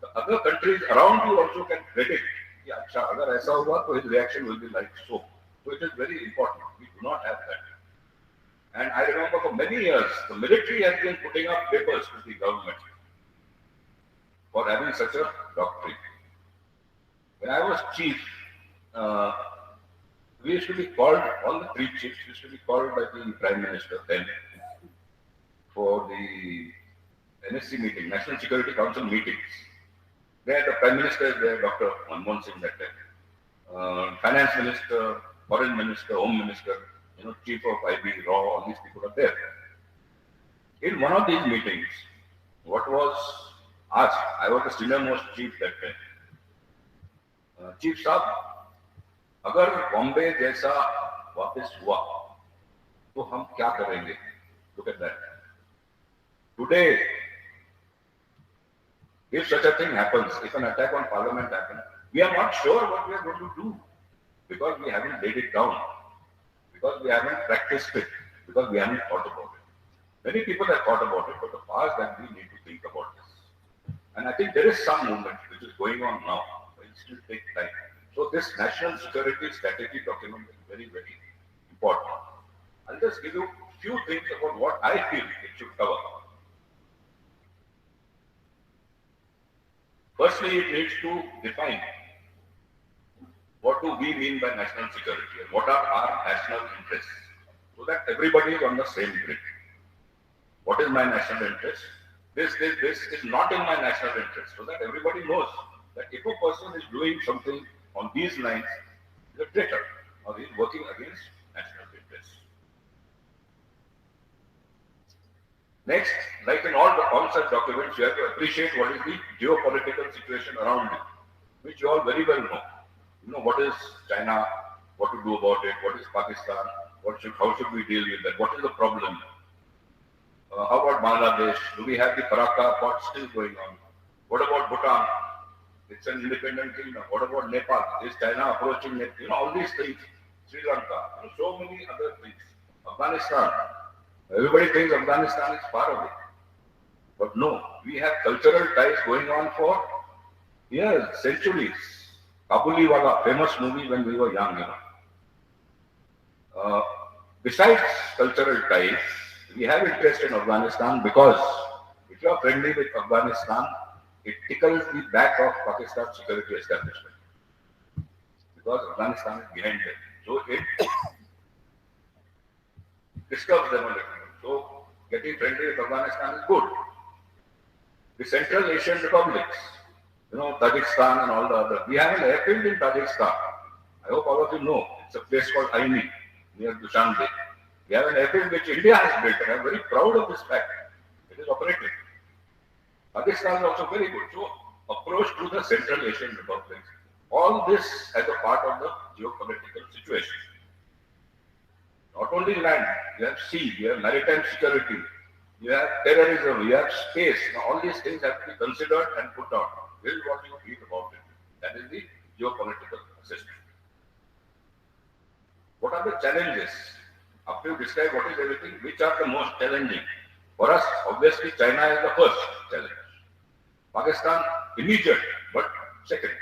the other countries around you also can predict, yeah, agar aisa hua, so his reaction will be like so. So it is very important. We do not have that. And I remember for many years, the military has been putting up papers to the government for having such a doctrine. When I was chief, we used to be called, all the three chiefs used to be called by the Prime Minister then for the NSC meeting, National Security Council meetings. There the Prime Minister is there, Dr. Manmohan Singh that time. Finance Minister, Foreign Minister, Home Minister, Chief of IB, RAW, all these people are there. In one of these meetings, what was asked, I was the senior most chief that time. Chief Saab, अगर बॉम्बे जैसा वापस हुआ तो हम क्या करेंगे? Look at that. Today, if such a thing happens, if an attack on parliament happens, we are not sure what we are going to do because we haven't laid it down, because we haven't practiced it, because we haven't thought about it. Many people have thought about it, but the past that we need to think about this. And I think there is some movement which is going on now, but it still takes time. So this national security strategy document is very, very important. I'll just give you a few things about what I feel it should cover. Firstly, it needs to define what do we mean by national security and what are our national interests so that everybody is on the same grid. What is my national interest? This is not in my national interest, so that everybody knows that if a person is doing something on these lines, he's a traitor or he's working against national interests. Next, like in all such documents, you have to appreciate what is the geopolitical situation around you, which you all very well know. You know what is China, what to do about it, what is Pakistan, how should we deal with that, what is the problem? How about Bangladesh? Do we have the Farakka pot still going on? What about Bhutan? It's an independent kingdom. What about Nepal? Is China approaching Nepal? All these things. Sri Lanka. So many other things. Afghanistan. Everybody thinks Afghanistan is far away. But no, we have cultural ties going on for years, centuries. Kabuliwala, famous movie when we were young, Besides cultural ties, we have interest in Afghanistan because if you are friendly with Afghanistan, it tickles the back of Pakistan's security establishment. Because Afghanistan is behind them. So it disturbs them a little bit. So getting friendly with Afghanistan is good. The Central Asian republics, Tajikistan and all the others. We have an airfield in Tajikistan. I hope all of you know. It's a place called Aini, near Dushanbe. We have an airfield which India has built, and I'm very proud of this fact. It is operating. Pakistan is also very good. So, approach to the Central Asian republics. All this as a part of the geopolitical situation. Not only land, you have sea, you have maritime security, you have terrorism, you have space. Now, all these things have to be considered and put out. This is what you read about it. That is the geopolitical assessment. What are the challenges? After you describe what is everything, which are the most challenging? For us, obviously, China is the first challenge. Pakistan, immediate, but second.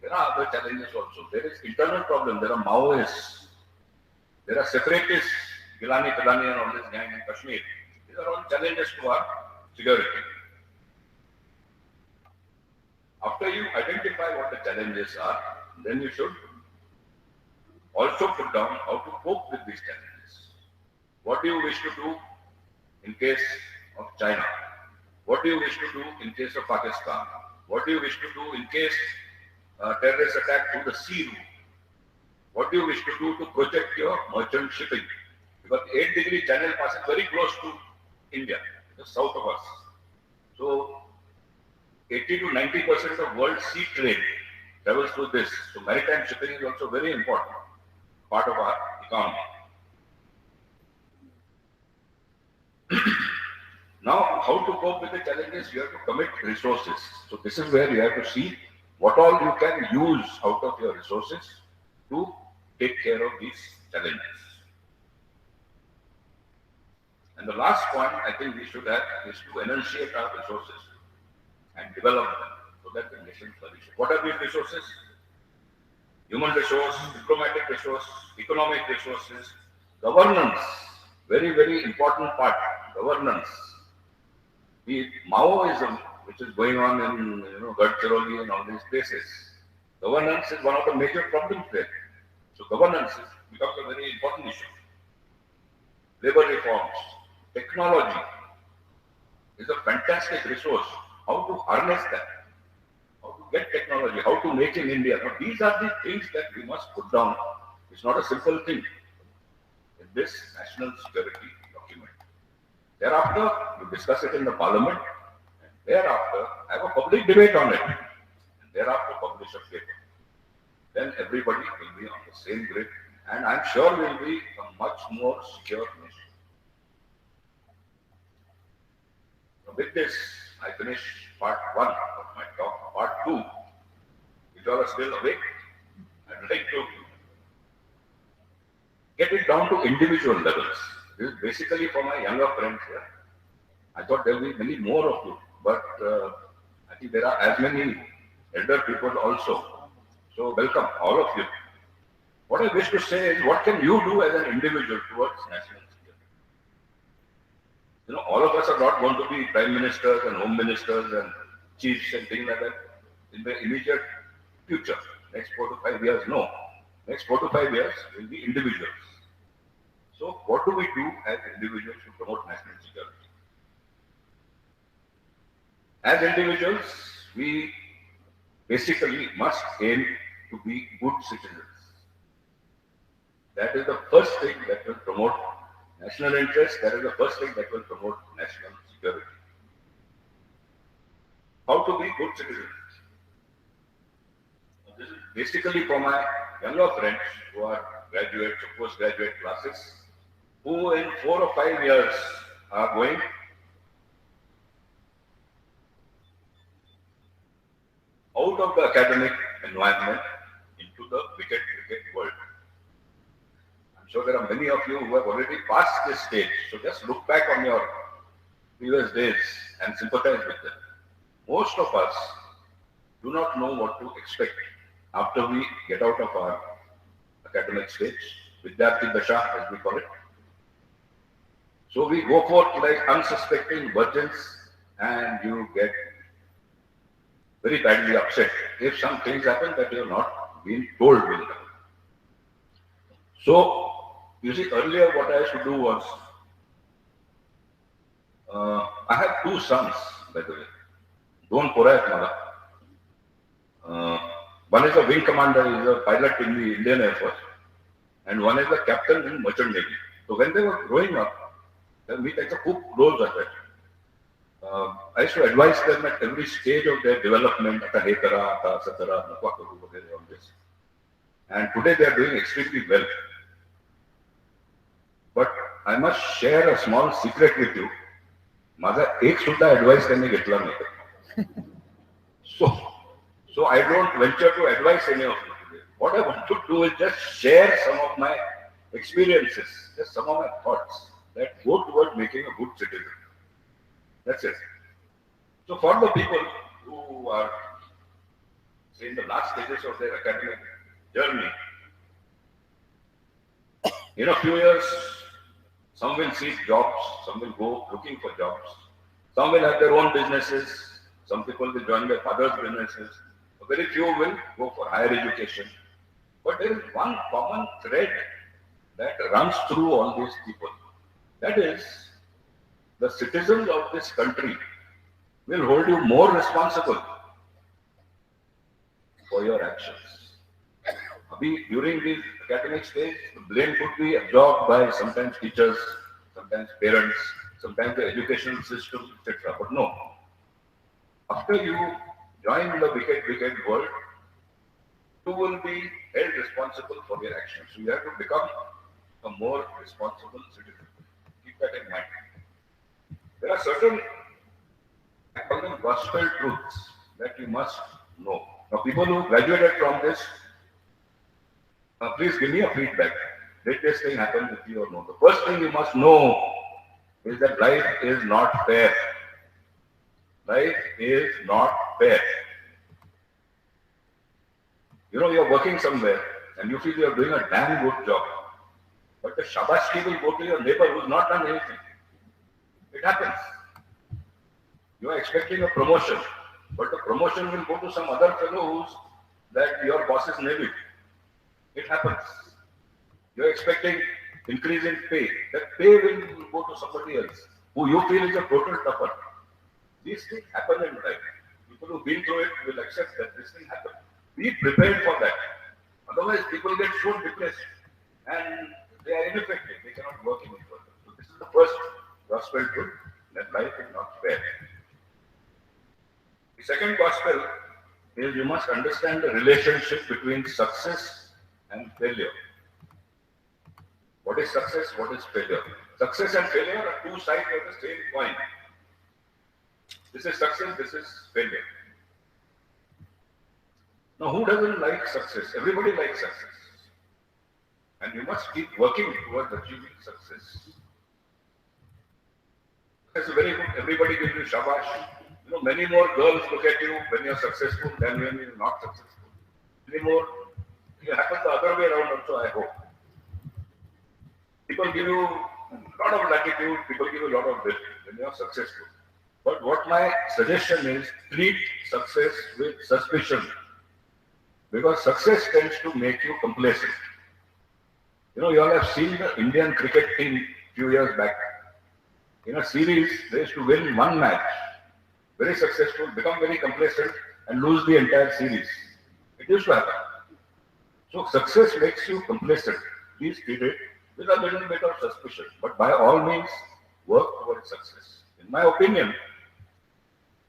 There are other challenges also. There is internal problem. There are Maoists. There are separatists, Gilani, Talani and all this gang in Kashmir. These are all challenges to our security. After you identify what the challenges are, then you should also put down how to cope with these challenges. What do you wish to do in case of China? What do you wish to do in case of Pakistan? What do you wish to do in case terrorist attack through the sea route? What do you wish to do to protect your merchant shipping? Because 8-degree channel passes very close to India, just south of us. So 80 to 90% of world sea trade travels through this. So maritime shipping is also very important part of our economy. Now, how to cope with the challenges? You have to commit resources. So this is where you have to see what all you can use out of your resources to take care of these challenges. And the last point I think we should have is to enunciate our resources and develop them so that the nation flourishes. What are these resources? Human resource, diplomatic resource, economic resources, governance, very, very important part, governance. The Maoism, which is going on in Gadchiroli and all these places, governance is one of the major problems there. So governance becomes a very important issue. Labor reforms, technology is a fantastic resource. How to harness that? How to get technology? How to make in India? Now, these are the things that we must put down. It's not a simple thing in this national security document. Thereafter, you discuss it in the parliament, and thereafter, have a public debate on it, and thereafter, publish a paper. Then everybody will be on the same grid, and I'm sure we'll be a much more secure nation. Now, with this, I finish part 1 of my talk. Part 2, if you all are still awake, I'd like to get it down to individual levels. This is basically for my younger friends here. I thought there will be many more of you, but I think there are as many elder people also. So welcome, all of you. What I wish to say is, what can you do as an individual towards national security? All of us are not going to be prime ministers and home ministers and chiefs and things like that in the immediate future. Next 4 to 5 years, no. Next 4 to 5 years will be individuals. So what do we do as individuals to promote national security? As individuals, we basically must aim to be good citizens. That is the first thing that will promote national interest. That is the first thing that will promote national security. How to be good citizens? This is basically for my younger friends who are graduates or postgraduate classes, who in 4 or 5 years are going out of the academic environment into the wicked world. I'm sure there are many of you who have already passed this stage. So just look back on your previous days and sympathize with them. Most of us do not know what to expect after we get out of our academic stage, Vidyarthi Dasha as we call it. So we go forth like unsuspecting virgins, and you get very badly upset if some things happen that you have not been told will happen. So, you see, earlier what I used to do was, I have 2 sons, by the way. Don't Porayat Mala. One is a wing commander, he is a pilot in the Indian Air Force, and one is a captain in Merchant Navy. So when they were growing up, we take a खूप close at it. I used to advise them at every stage of their development, आता हे करा, आता असं करा, नको करू वगैरे on this. And today they are doing extremely well. But I must share a small secret with you. माझा एक सुद्धा advice त्यांनी घेतला नाही. So I don't venture to advise any of you today. What I want to do is just share some of my experiences, just some of my thoughts that go toward making a good citizen. That's it. So for the people who are, say, in the last stages of their academic journey, in a few years, some will seek jobs, some will go looking for jobs, some will have their own businesses, some people will join their father's businesses, very few will go for higher education. But there is one common thread that runs through all these people. That is, the citizens of this country will hold you more responsible for your actions. During this academic stage, the blame could be absorbed by sometimes teachers, sometimes parents, sometimes the educational system, etc. But no, after you join the wicked world, you will be held responsible for your actions. So you have to become a more responsible citizen. Keep that in mind. There are certain, I call them gospel truths that you must know. Now, people who graduated from this, please give me a feedback. Did this thing happen with you or no? The first thing you must know is that life is not fair. Life is not fair. You know, you're working somewhere and you feel you're doing a damn good job. But the shabashi will go to your neighbor who's not done anything. It happens. You are expecting a promotion, but the promotion will go to some other fellow who's that your boss is naive. It happens. You're expecting increase in pay. That pay will go to somebody else who you feel is a total tougher. These things happen in life. People who've been through it will accept that this thing happened. Be prepared for that. Otherwise, people get so depressed and they are ineffective. They cannot work any further. So this is the first gospel truth, that life is not fair. The second gospel is you must understand the relationship between success and failure. What is success? What is failure? Success and failure are two sides of the same coin. This is success, this is failure. Now, who doesn't like success? Everybody likes success. And you must keep working towards achieving success. That's very good. Everybody gives you shabash. You know, many more girls look at you when you're successful than when you're not successful. Many more. It happens the other way around also, I hope. People give you a lot of latitude, people give you a lot of lift when you're successful. But what my suggestion is, treat success with suspicion. Because success tends to make you complacent. You know, you all have seen the Indian cricket team a few years back. In a series, they used to win one match, very successful, become very complacent, and lose the entire series. It used to happen. So success makes you complacent. Please treat it with a little bit of suspicion. But by all means, work towards success. In my opinion,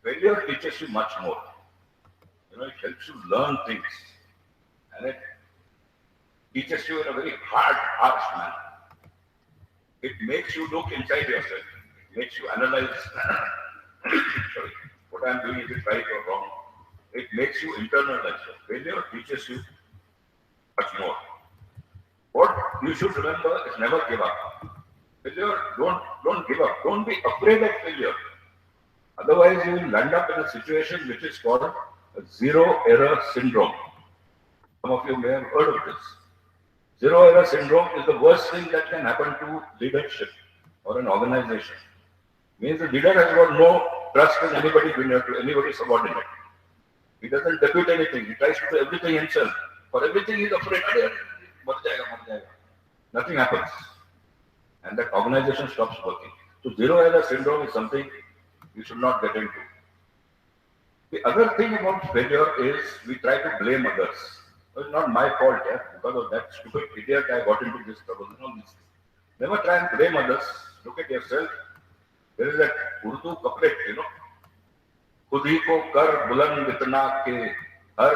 failure teaches you much more. You know, it helps you learn things. And it teaches you in a very hard, harsh manner. It makes you look inside yourself. It makes you analyze, sorry, what I'm doing, is it right or wrong? It makes you internalize. Failure teaches you much more. What you should remember is never give up. Failure, don't give up. Don't be afraid of failure. Otherwise, you will land up in a situation which is called a zero-error syndrome. Some of you may have heard of this. Zero-error syndrome is the worst thing that can happen to leadership or an organization. It means the leader has got no trust in anybody junior to anybody subordinate. He doesn't depute anything. He tries to do everything himself. For everything he is afraid. Nothing happens. And that organization stops working. So zero-error syndrome is something you should not get into. The other thing about failure is we try to blame others. It's not my fault, because of that stupid idiot I got into this trouble. Never try and blame others. Look at yourself. There is that Urdu couplet, you know. खुद ही को कर बुलंद इतना के हर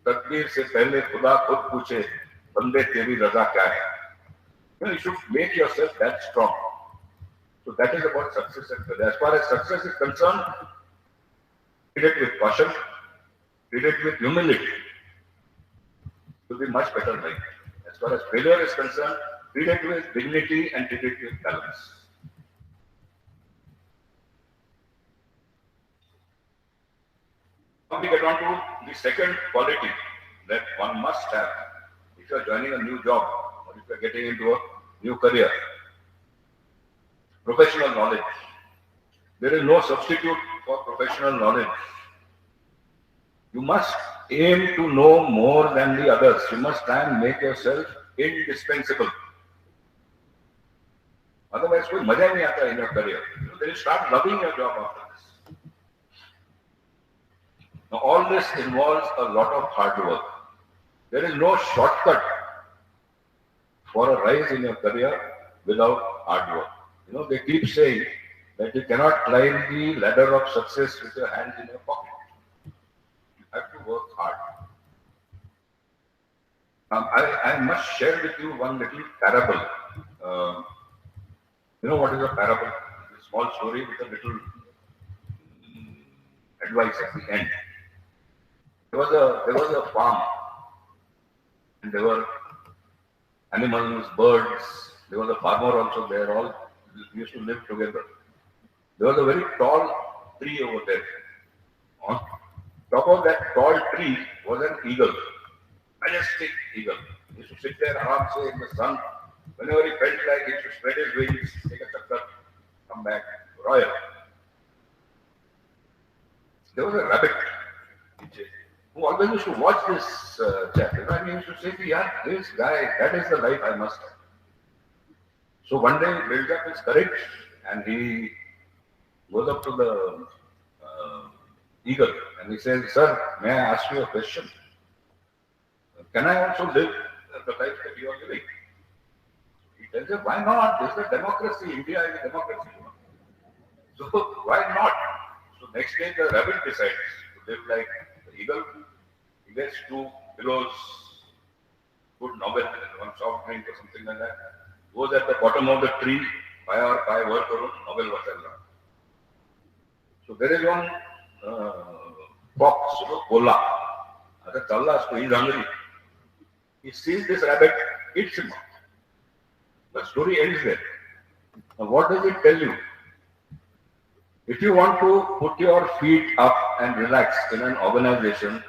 तकदीर से पहले खुदा खुद पूछे बंदे तेरी रजा क्या है. You should make yourself that strong. So that is about success and failure. As far as success is concerned, treat it with caution, treat it with humility. It will be much better life. As far as failure is concerned, treat it with dignity and treat it with balance. Now we get on to the second quality that one must have if you are joining a new job or if you are getting into a new career. Professional knowledge. There is no substitute for professional knowledge. You must aim to know more than the others. You must try and make yourself indispensable. Otherwise, कोई मजा ही नहीं आता in your career. Then you start loving your job after this. Now, all this involves a lot of hard work. There is no shortcut for a rise in your career without hard work. They keep saying that you cannot climb the ladder of success with your hands in your pocket. You have to work hard. I must share with you one little parable. You know what is a parable? It's a small story with a little advice at the end. There was a farm, and there were animals, birds. There was a farmer also there. All used to live together. There was a very tall tree over there. On top of that tall tree was an eagle, majestic eagle. He used to sit there around, in the sun. Whenever he felt like he should spread his wings, take a chakkar, come back, royal. There was a rabbit who always used to watch this chap. And he used to say, yeah, this guy, that is the life I must have. So one day he built up his courage and he goes up to the eagle and he says, sir, may I ask you a question? Can I also live the life that you are living? He tells him, why not? This is a democracy. India is a democracy. So why not? So next day the rabbit decides to live like the eagle. He gets 2 pillows, good novel, and one soft drink or something like that. Goes at the bottom of the tree, pie work or novel whatever. So there is one fox, Kola. He's hungry. He sees this rabbit, eats him up. The story ends there. Now what does it tell you? If you want to put your feet up and relax in an organization,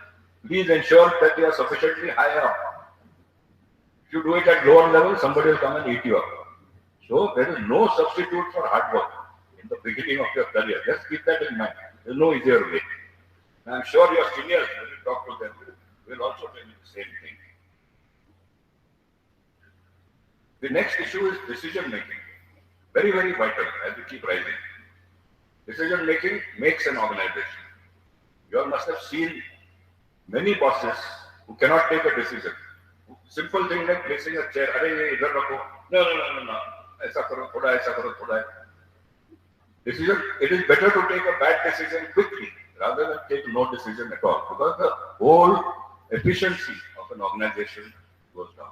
please ensure that you are sufficiently high up. If you do it at lower level, somebody will come and eat you up. So there is no substitute for hard work in the beginning of your career. Just keep that in mind. There is no easier way. And I'm sure your seniors, when you talk to them, will also tell you the same thing. The next issue is decision making. Very, very vital as we keep rising. Decision making makes an organization. You all must have seen many bosses who cannot take a decision. Simple thing like placing a chair. No. Aisa karo, thoda. Decision. It is better to take a bad decision quickly rather than take no decision at all, because the whole efficiency of an organization goes down.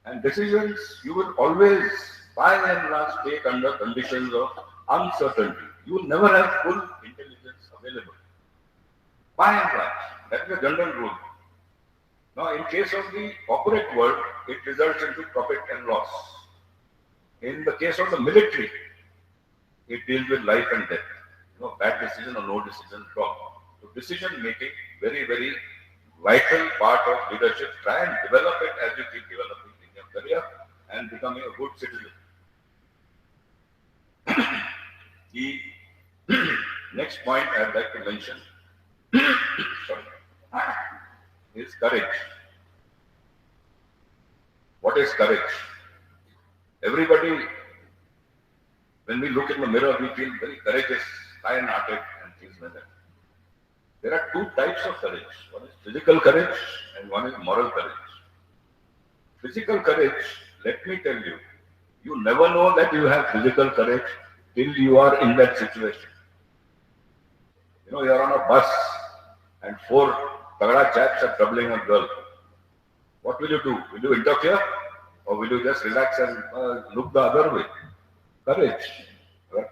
And decisions you will always, by and large, take under conditions of uncertainty. You will never have full intelligence available. By and large, that is the general rule. Now, in case of the corporate world, it results into profit and loss. In the case of the military, it deals with life and death. Bad decision or no decision at all. So decision making, very, very vital part of leadership. Try and develop it as you keep developing in your career and becoming a good citizen. The next point I'd like to mention is courage. What is courage? Everybody, when we look in the mirror, we feel very courageous, lion-hearted, and things like that. There are 2 types of courage. One is physical courage and one is moral courage. Physical courage, let me tell you, you never know that you have physical courage till you are in that situation. You're on a bus and 4 tagada chaps are troubling a girl. What will you do? Will you interfere? Or will you just relax and look the other way? Courage.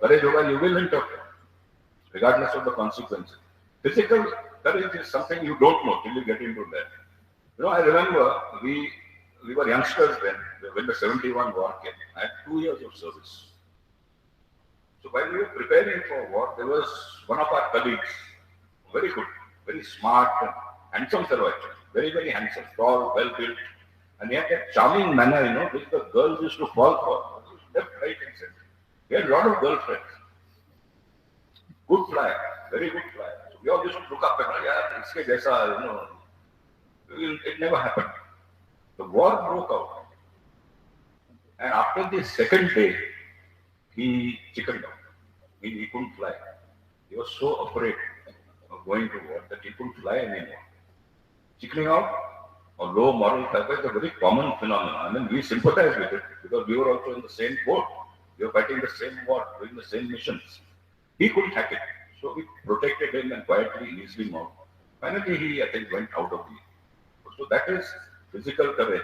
Courage hoga, you will interfere, regardless of the consequences. Physical courage is something you don't know till you get into that. I remember we were youngsters then, when the 71 war came. I had 2 years of service. So while we were preparing for war, there was one of our colleagues, very good, very smart, and handsome fellow actually, very, very handsome, tall, well built, and he had that charming manner, which the girls used to fall for. Left, right, and center. He had a lot of girlfriends. Good flyer, very good flyer. So we all used to look up and iske jaisa, it never happened. The war broke out. And after the second day, he chickened out. He couldn't fly. He was so afraid of going to war that he couldn't fly anymore. Chickening out or low moral fiber is a very common phenomenon. I mean, we sympathize with it because we were also in the same boat. We were fighting the same war, doing the same missions. He couldn't hack it. So we protected him and quietly eased him out. Finally, he, I think, went out of the. So that is physical courage.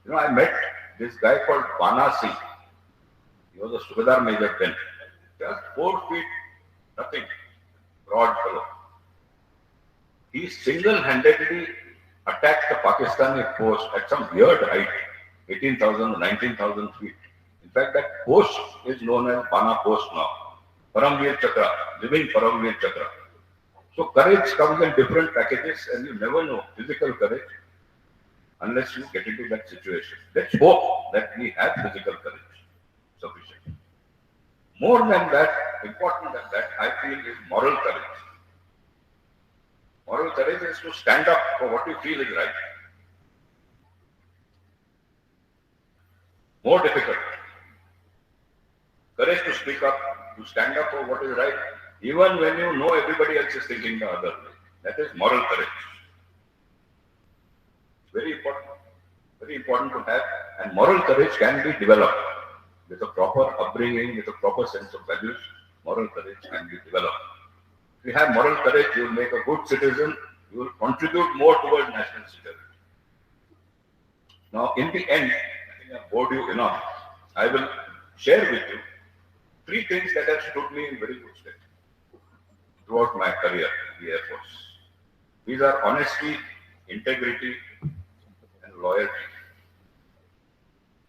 You know, I met this guy called Bana Singh. He was a Subedar Major then. Just 4 feet, nothing. Broad fellow. He single-handedly attacked the Pakistani post at some weird height, 18,000 or 19,000 feet. In fact, that post is known as Bana Post now. Paramveer Chakra, living Paramveer Chakra. So courage comes in different packages and you never know physical courage unless you get into that situation. Let's hope that we have physical courage sufficient. More than that, important than that, I feel is moral courage. Moral courage is to stand up for what you feel is right. More difficult. Courage to speak up, to stand up for what is right, even when you know everybody else is thinking the other way. That is moral courage. Very important to have, and moral courage can be developed with a proper upbringing, with a proper sense of values. Moral courage can be developed. If you have moral courage, you will make a good citizen, you will contribute more towards national security. Now, in the end, I think I've bored you enough. I will share with you 3 things that have stood me in very good stead throughout my career in the Air Force. These are honesty, integrity, and loyalty.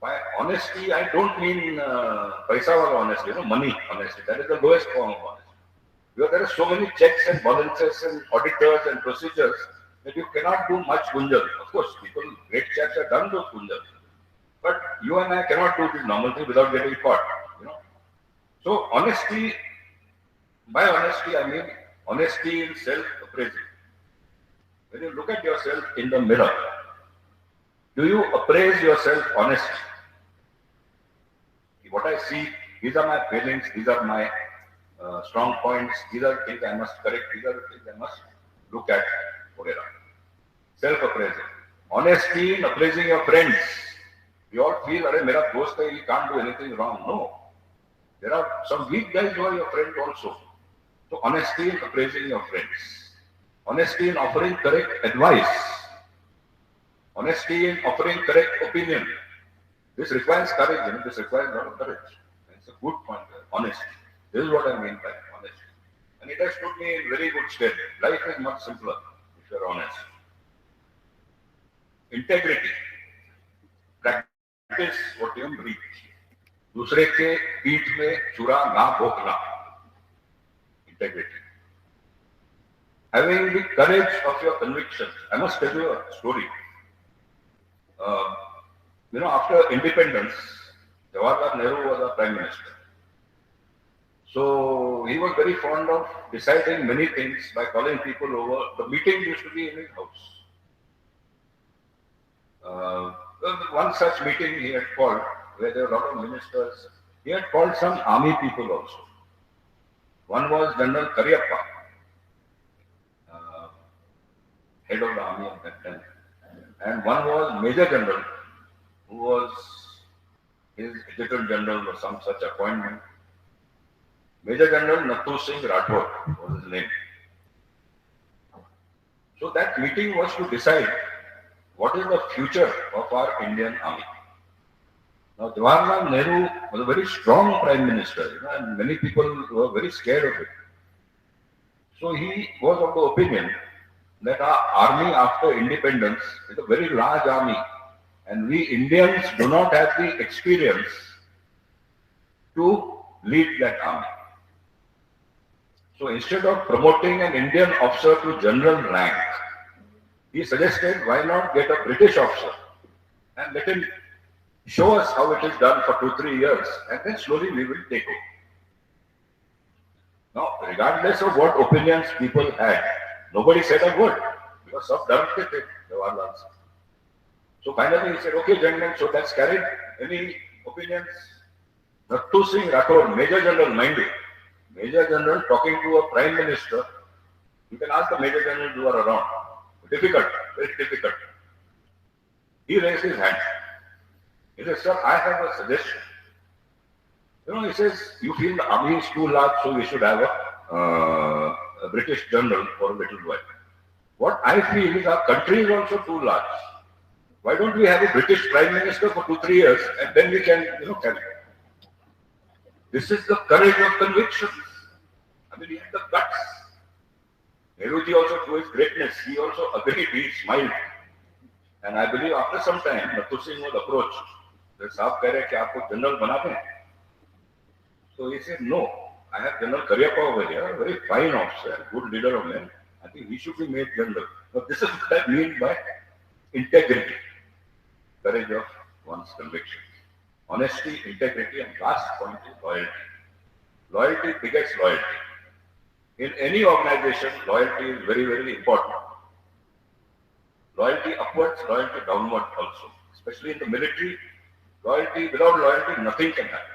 By honesty, I don't mean paisa wala honesty, money honesty. That is the lowest form of honesty. Because there are so many checks and balances and auditors and procedures that you cannot do much gunjal. Of course, great chaps have done those gunjal. But you and I cannot do this normal thing without getting caught. So honesty, by honesty I mean honesty in self-appraisal. When you look at yourself in the mirror, do you appraise yourself honestly? What I see, these are my feelings, these are my strong points, these are the things I must correct, these are the things I must look at, whatever. Self-appraisal. Honesty in appraising your friends. We all feel, mera dost hai, he can't do anything wrong. No. There are some weak guys who are your friends also. So honesty in appraising your friends. Honesty in offering correct advice. Honesty in offering correct opinion. This requires courage, this requires a lot of courage. It's a good point there. Honesty. This is what I mean by honesty. And it has put me in very good stead. Life is much simpler if you are honest. Integrity. Practice what you preach. दूसरे के पीठ में छुरा ना भोंकना. Integrity. Having the courage of your convictions. I must tell you a story. After independence, Jawaharlal Nehru was our Prime Minister. So he was very fond of deciding many things by calling people over. The meeting used to be in his house. One such meeting he had called, where there were a lot of ministers. He had called some army people also. One was General Karyappa, head of the army at that time. And one was Major General, who was his adjutant general or some such appointment. Major General Nathu Singh Rathod was his name. So that meeting was to decide what is the future of our Indian army. Now, Jawaharlal Nehru was a very strong Prime Minister, and many people were very scared of it. So he was of the opinion that our army after independence is a very large army, and we Indians do not have the experience to lead that army. So instead of promoting an Indian officer to general rank, he suggested why not get a British officer and let him show us how it is done for 2-3 years, and then slowly we will take over. Now, regardless of what opinions people had, nobody said a word because of Jawaharlal. So finally he said, okay, gentlemen, so that's carried. Any opinions. Nattu Singh Rathod, Major General, mind you, Major General talking to a Prime Minister. You can ask the Major General who are around. Difficult, very difficult. He raised his hand. He said, sir, I have a suggestion. He says, you feel the army is too large, so we should have a British general for a little while. What I feel is our country is also too large. Why don't we have a British Prime Minister for 2-3 years and then we can, carry it. This is the courage of conviction. I mean, he had the guts. Nehruji also, through his greatness, he also agreed, he smiled. And I believe after some time, Nattu Singh was approached. The Saab keh rahe ki aapko general bana dein. So he said, no, I have General Karyappa over here, a very fine officer, good leader of men. I think he should be made general. Now this is what I mean by integrity, courage of one's convictions. Honesty, integrity, and last point is loyalty. Loyalty begets loyalty. In any organization, loyalty is very, very important. Loyalty upwards, loyalty downward also. Especially in the military, loyalty, without loyalty, nothing can happen.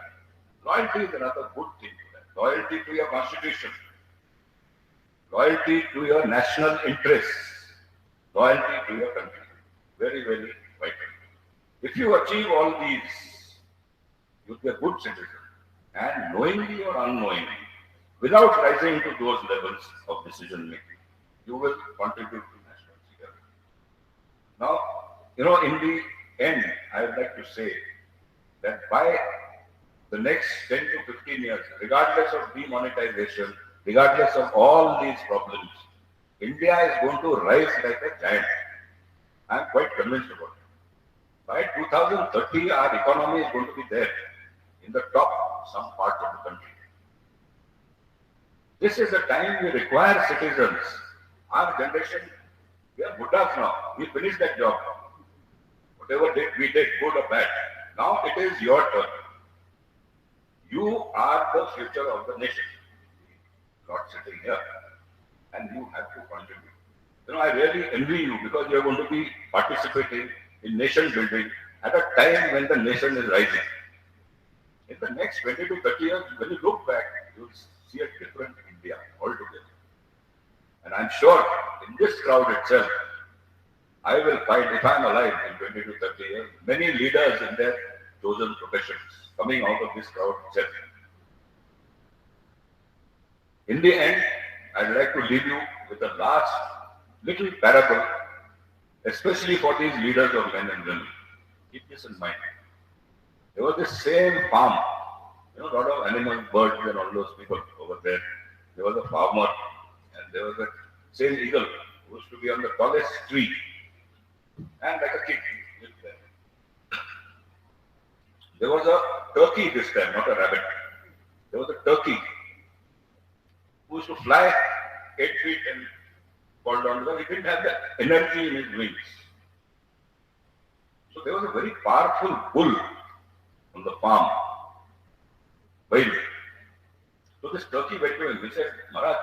Loyalty is another good thing to that. Loyalty to your constitution. Loyalty to your national interests. Loyalty to your country. Very, very vital. If you achieve all these, you'll be a good citizen. And knowingly or unknowingly, without rising to those levels of decision making, you will contribute to national security. Now, in the end, I would like to say that by the next 10 to 15 years, regardless of demonetization, regardless of all these problems, India is going to rise like a giant. I am quite convinced about it. By 2030, our economy is going to be there, in the top, some parts of the country. This is the time we require citizens. Our generation, we are Buddhas now. We finished that job. Whatever we did, good or bad. Now it is your turn. You are the future of the nation. Not sitting here. And you have to contribute. I really envy you because you are going to be participating in nation building at a time when the nation is rising. In the next 20 to 30 years, when you look back, you will see a different India altogether. And I'm sure in this crowd itself, I will find, if I'm alive in 20 to 30 years, many leaders in their chosen professions coming out of this crowd itself. In the end, I'd like to leave you with a last little parable, especially for these leaders of men and women. Keep this in mind. There was this same farm, a lot of animals, birds and all those people over there. There was a farmer and there was a same eagle who used to be on the tallest tree. And like a kid, he lived there. There was a turkey this time, not a rabbit. There was a turkey who used to fly 8 feet and fall down because he didn't have the energy in his wings. So there was a very powerful bull on the farm. Well, so this turkey went to him. He said, Maharaj,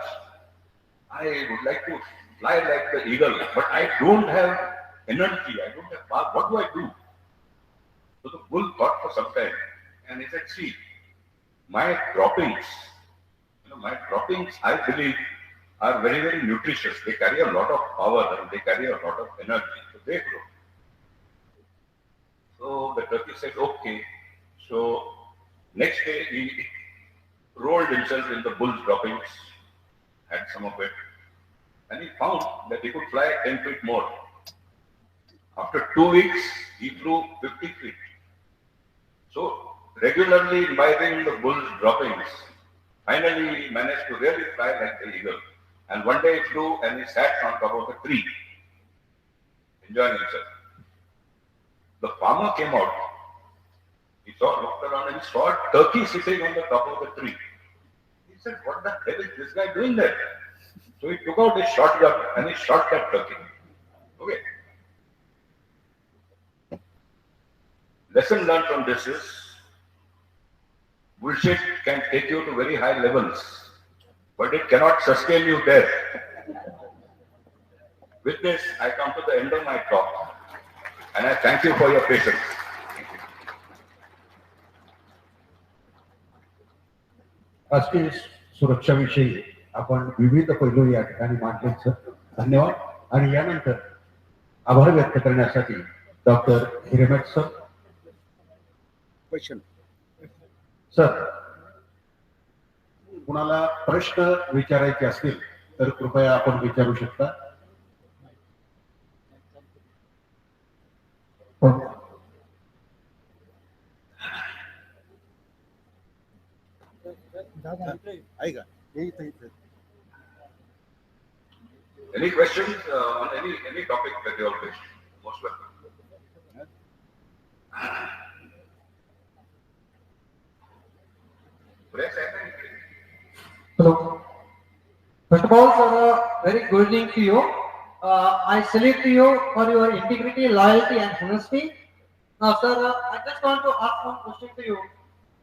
I would like to fly like the eagle, but I don't have energy. I don't have power. What do I do? So the bull thought for some time and he said, see, my droppings, I believe, are very, very nutritious. They carry a lot of power and they carry a lot of energy. So they grow. So the turkey said, okay. So next day he rolled himself in the bull's droppings, had some of it, and he found that he could fly 10 feet more. After 2 weeks, he flew 50 feet. So regularly imbibing the bull's droppings, finally he managed to really fly like the eagle. And one day he flew and he sat on top of a tree, enjoying himself. The farmer came out. He looked around and he saw a turkey sitting on the top of the tree. He said, what the hell is this guy doing there? So he took out his shotgun and he shot that turkey. Okay. Lesson learned from this is, bullshit can take you to very high levels, but it cannot sustain you there. With this, I come to the end of my talk, and I thank you for your patience. राष्ट्रीय सुरक्षाविषयी आपण विविध पैलू या ठिकाणी मांडले sir. धन्यवाद. आणि यानंतर आभार व्यक्त करण्यासाठी doctor Hiremath sir. Question sir, कुणाला प्रश्न विचारायचे असतील तर कृपया आपण विचारू शकता. ऐका Any questions on any topic that you all wish? Most welcome. Hello. First of all, sir, very good evening to you. I salute to you for your integrity, loyalty, and honesty. Now, sir, I just want to ask one question to you.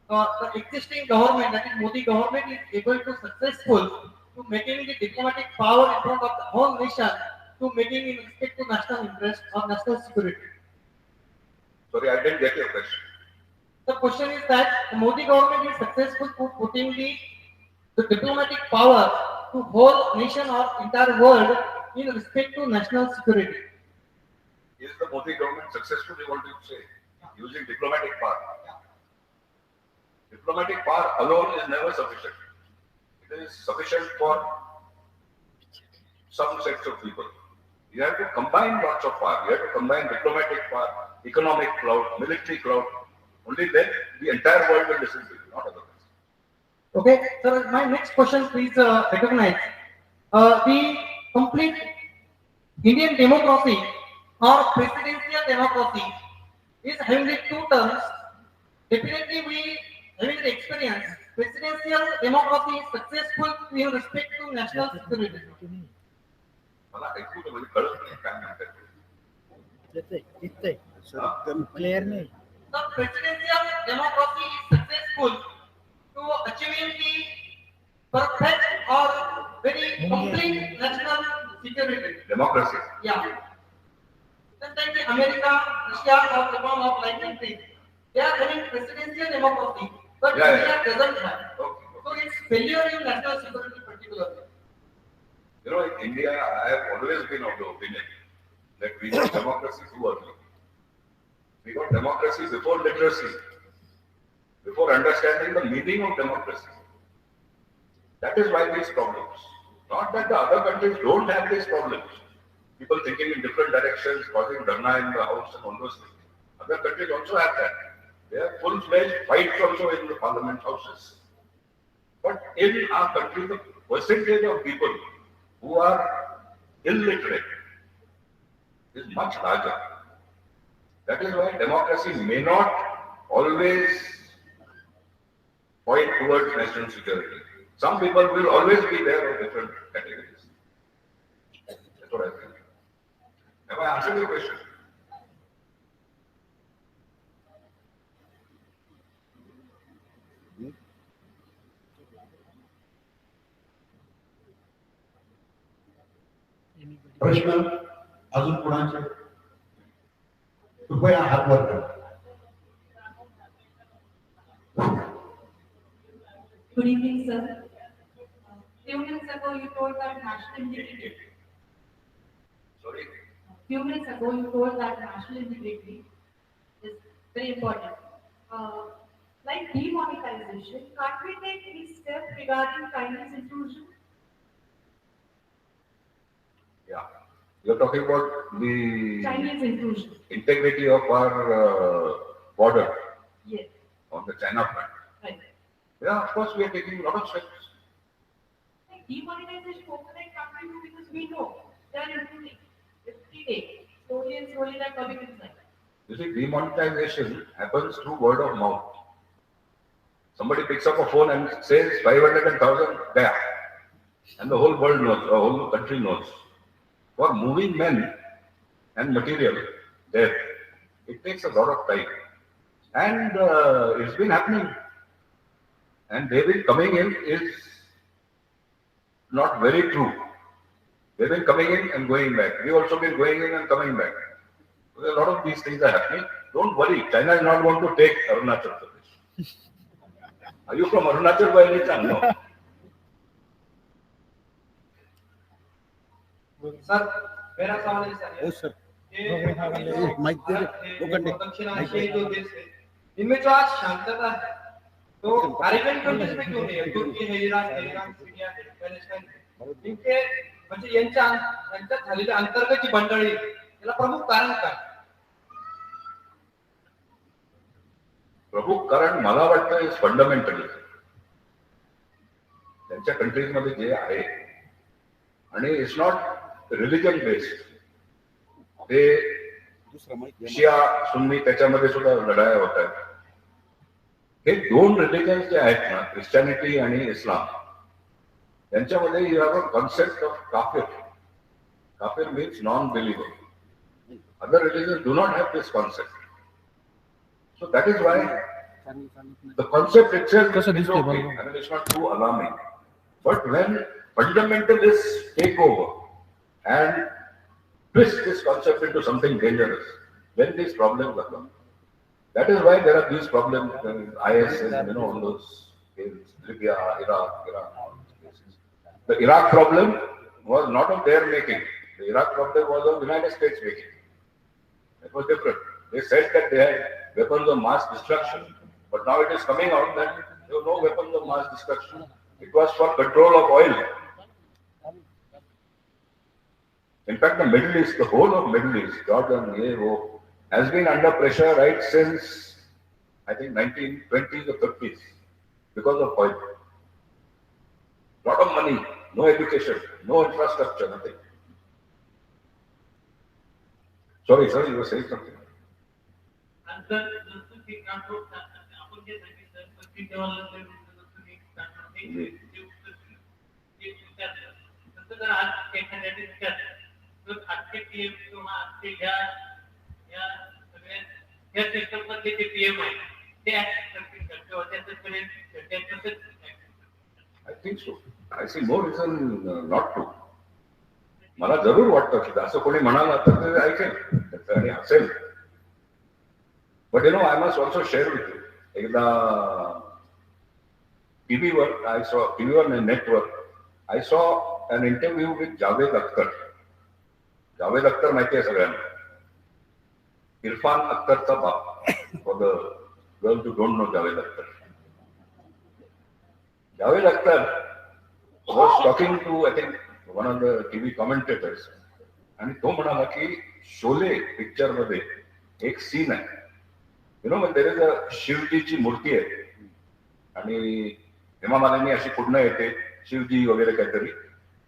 The existing government, that is Modi government, is able to successful to making the diplomatic power in front of the whole nation to making in respect to national interest or national security. Sorry, I didn't get your question. The question is that the Modi government is successful to putting the diplomatic power to whole nation or entire world in respect to national security. Is the Modi government successful, you want to say, using diplomatic power? Diplomatic power alone is never sufficient. It is sufficient for some sets of people. You have to combine lots of power. You have to combine diplomatic power, economic clout, military clout. Only then the entire world will listen to you, not otherwise. Okay, so my next question, please recognize the complete Indian democracy or presidential democracy is having the two terms. Definitely, we having the experience. Presidential democracy is successful in respect to national security. मला ऐकू दे, म्हणजे कळत नाही काय म्हणतात. Clear नाही. The presidential democracy is successful to achieving the perfect or very complete national security. Democracy. Yeah. Sometimes America, Russia, or Japan of like countries, they are having presidential democracy, but Yeah, India yeah. doesn't have. Okay. So it's failure in national security particularly. You know, in India, I have always been of the opinion that we got democracy too early. We got democracy before literacy, before understanding the meaning of democracy. That is why these problems. Not that the other countries don't have these problems. People thinking in different directions, causing dharna in the house and all those things. Other countries also have that. They have full-fledged fights also in the parliament houses. But in our country, the percentage of people who are illiterate is much larger. That is why democracy may not always point towards national security. Some people will always be there of different categories. That's what I think. Have I answered your question? प्रश्न अजून कुणाचे? कृपया हात वर करा. Good evening, sir. Few minutes ago, you told that national integrity. Sorry? Few minutes ago, you told that national integrity is very important. Like demonetization, can't we take any step regarding Chinese intrusion? Yeah. You're talking about the Chinese intrusion. integrity of our border Yes. on the China front. Right. Yeah, of course, we are taking a lot of steps. Like demonetization, open can't we do because we know they are intruding every day. Slowly and slowly, they're coming inside. You see, demonetization happens through word of mouth. Somebody picks up a phone and says 500 and 1,000 there. And the whole world knows, the whole country knows. For moving men and material there, it takes a lot of time. And it's been happening. And they've been coming in is not very true. They've been coming in and going back. We've also been going in and coming back. So a lot of these things are happening. Don't worry, China is not going to take Arunachal Pradesh. Are you from Arunachal by any chance? No. Sir मेरा सवाल है sir, sir mic दक्षिण एशियाई जो देश है इनमें जो आज शांतता है तो अरेबियन कंट्रीज में क्यों नहीं है? तुर्की है, इराक है, सीरिया है, पॅलेस्टाईन है. इनके म्हणजे यांच्यात झालेल्या अंतर्गत जी बंडळी याला प्रमुख कारण काय? प्रमुख कारण मला वाटतं इज फंडामेंटल. त्यांच्या कंट्रीज मध्ये जे आहे आणि इट्स नॉट रिलिजन बेस्ड. ते शिया सुन्नी त्याच्यामध्ये सुद्धा लढाया होत आहेत. हे दोन रिलिजन्स जे आहेत ना, ख्रिश्चॅनिटी आणि इस्लाम, त्यांच्यामध्ये you have a concept of काफिर. काफिर means non believer. Other religions do not have this concept. So that is why the concept itself is okay. I mean, it's not too alarming. But when fundamentalists take over and twist this concept into something dangerous, then these problems occur. That is why there are these problems in IS and all those cases, Libya, Iraq, Iran, all these cases. The Iraq problem was not of their making. The Iraq problem was of the United States making. It was different. They said that they had weapons of mass destruction, but now it is coming out that there were no weapons of mass destruction. It was for control of oil. In fact, the Middle East, the whole of Middle East, Jordan, has been under pressure right since, I think, 1920s or 30s because of oil. Lot of money, no education, no infrastructure, nothing. Sorry, sir, you were saying something. And then the thing about आपण जे सांगितलं पश्चिम देवाला जर आज एखाद्याने विचारलं तर आजचे PM किंवा आजचे या सगळ्या या सिस्टम मधले जे पीएम आहे ते ऍक्ट करतील का किंवा त्याचं I think so. I see no reason not to. मला जरूर वाटतं की असं कोणी म्हणाला तर ते ऐकेल आणि hassle. But I must also share with you. एकदा टीव्हीवर टीव्हीवर नेटवर I saw an interview with Javed Akhtar. Javed Akhtar माहिती आहे सगळ्यांना. इरफान अख्तरचा बाप. For the girls who don't know Javed Akhtar. Javed Akhtar was talking to, I think, one of the TV commentators. आणि तो म्हणाला की शोले पिक्चर मध्ये एक सीन आहे. there is a शिवजीची मूर्ती आहे आणि हेमा मालिनी अशी पुढणं येते शिवजी वगैरे काहीतरी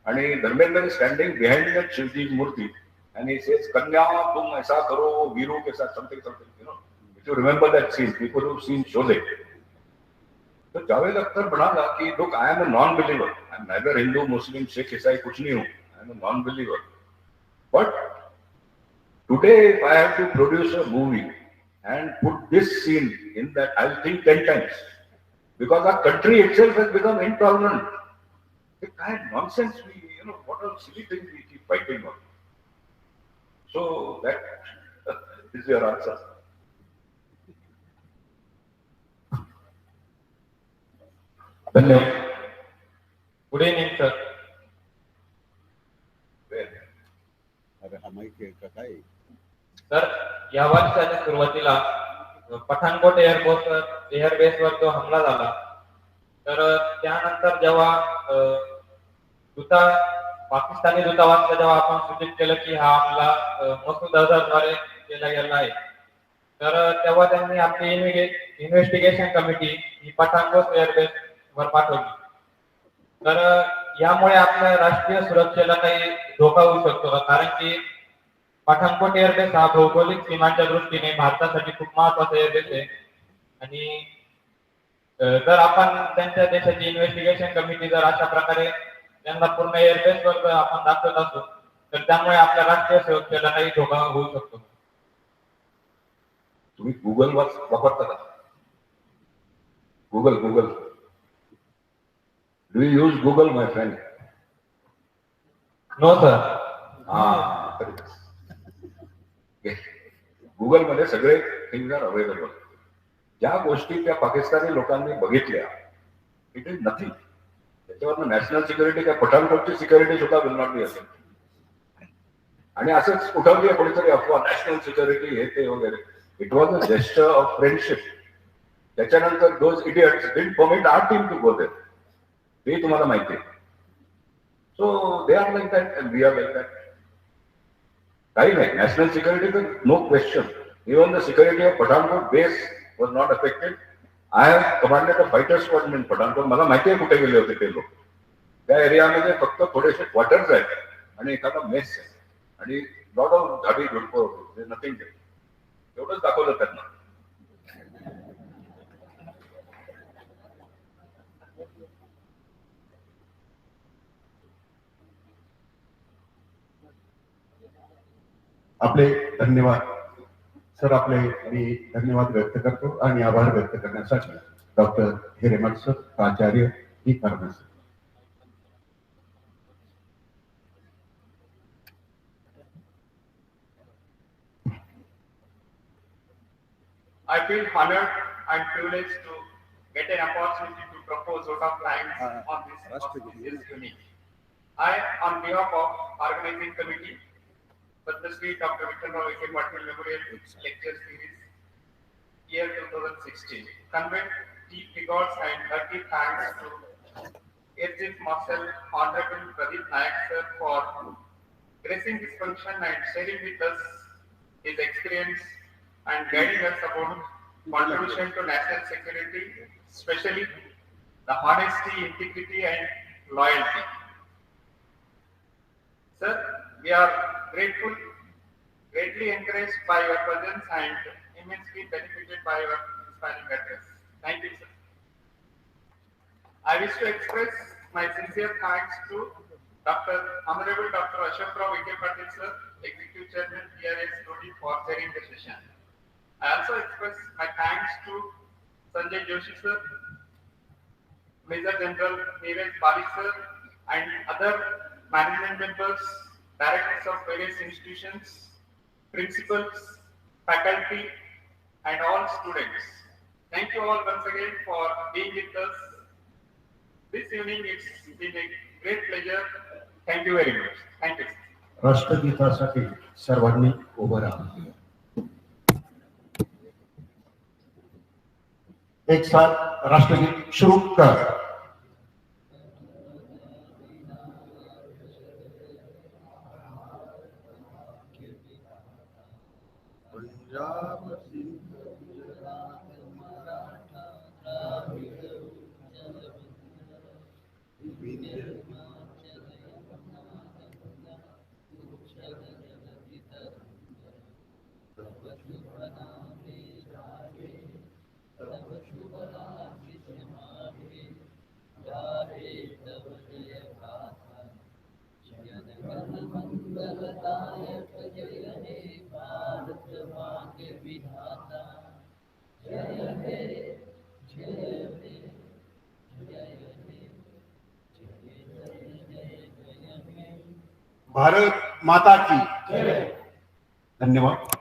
आणि Dharmendra standing behind that Shivji मूर्ती आणि सेज कन्या तुम ऐसा करो वीरू के साथ something if you remember that scene people who seen Sholay. तो जावेद अख्तर म्हणाला की look I am a non believer. I am neither Hindu Muslim Sikh ईसाई कुछ नहीं हूं. I am a non believer. But today if I have to produce a movie and put this scene in that, I'll think 10 times because our country itself has become intolerant. The kind of nonsense what are silly things we keep fighting on. So that is your answer. धन्यवाद. Good evening, sir. अरे हा माहिती आहे का काय? Sir, या वर्षाच्या सुरुवातीला पठाणकोट एअरबेसवर जो हमला झाला तर त्यानंतर जेव्हा पाकिस्तानी दूतावासाला जेव्हा आपण सूचित केलं की हा हमला मसूद अझहरद्वारे केला गेला आहे तर तेव्हा त्यांनी आपली इन्व्हेस्टिगेशन कमिटी ही पठाणकोट एअरबेस वर पाठवली. तर यामुळे आपल्या राष्ट्रीय सुरक्षेला काही धोका होऊ शकतो का? कारण की पठाणकोट एअरबेस हा भौगोलिक सीमांच्या दृष्टीने भारतासाठी खूप महत्वाचा एअरबेस आहे आणि जर आपण त्यांच्या देशाची इन्व्हेस्टिगेशन कमिटी जर अशा प्रकारे त्यांना पूर्ण एअरबेसवर जर आपण दाखवत असू तर त्यामुळे आपल्या राष्ट्रीय सुरक्षेला काही धोका होऊ शकतो. तुम्ही गुगल वापरता का? Google do you use Google my friend? No sir. Google मध्ये सगळे थिंग्स आर अवेलेबल. ज्या गोष्टी त्या पाकिस्तानी लोकांनी बघितल्या इट इज नथिंग. त्याच्यावर नॅशनल सिक्युरिटी काय पठाणकोटची सिक्युरिटी सुद्धा विल नॉट बी असेल. आणि असंच उठवली आहे कोणीतरी अफवा नॅशनल सिक्युरिटी हे ते वगैरे. It was a gesture of friendship. त्याच्यानंतर those idiots didn't permit our team to go there. हे तुम्हाला माहिती आहे. So they are like that and we are like that. काही नाही, नॅशनल सिक्युरिटी तर no question. Even the security of Pathankot base was not affected. I have commanded a fighter squad in Pathankot. मला माहिती आहे कुठे गेले होते ते लोक. त्या एरियामध्ये फक्त थोडेसे क्वार्टर्स आहेत आणि एखादा मेस आहे आणि लॉट ऑफ झाडी झुडपं होते. नथिंग. एवढंच दाखवलं त्यांना. आपले धन्यवाद सर. आपले मी धन्यवाद व्यक्त करतो आणि आभार व्यक्त करण्यासाठी डॉक्टर हिरेमठ सर, प्राचार्य ही करणार sir. I feel honored and privileged to get an opportunity to propose vote of thanks on this auspicious evening. I, on behalf of organizing committee, Padmashri Dr.Vithalrao Vikhe Patil Memorial Lecture Series, year 2016, convey deep regards and hearty thanks to Air Chief Marshal Honorable Pradeep Naik sir for gracing this function and sharing with us his experience and guiding us about contribution to national security, especially the honesty, integrity and loyalty. Sir, we are grateful, greatly encouraged by your presence and immensely benefited by your inspiring address. Thank you, sir. I wish to express my sincere thanks to Honorable Dr. Ashraf Vikhe Patil sir, Executive Chairman, PRS for chairing the session. I also express my thanks to Sanjay Joshi sir, Major General Neeraj Pali sir, and other management members, directors of various institutions, principals, faculty, and all students. Thank you all once again for being with us this evening. It's been a great pleasure. Thank you very much. Thank you. राष्ट्रगीतासाठी सर्वांनी उभं राहा. एक साथ राष्ट्रगीत शुरू कर. भारत माता की धन्यवाद.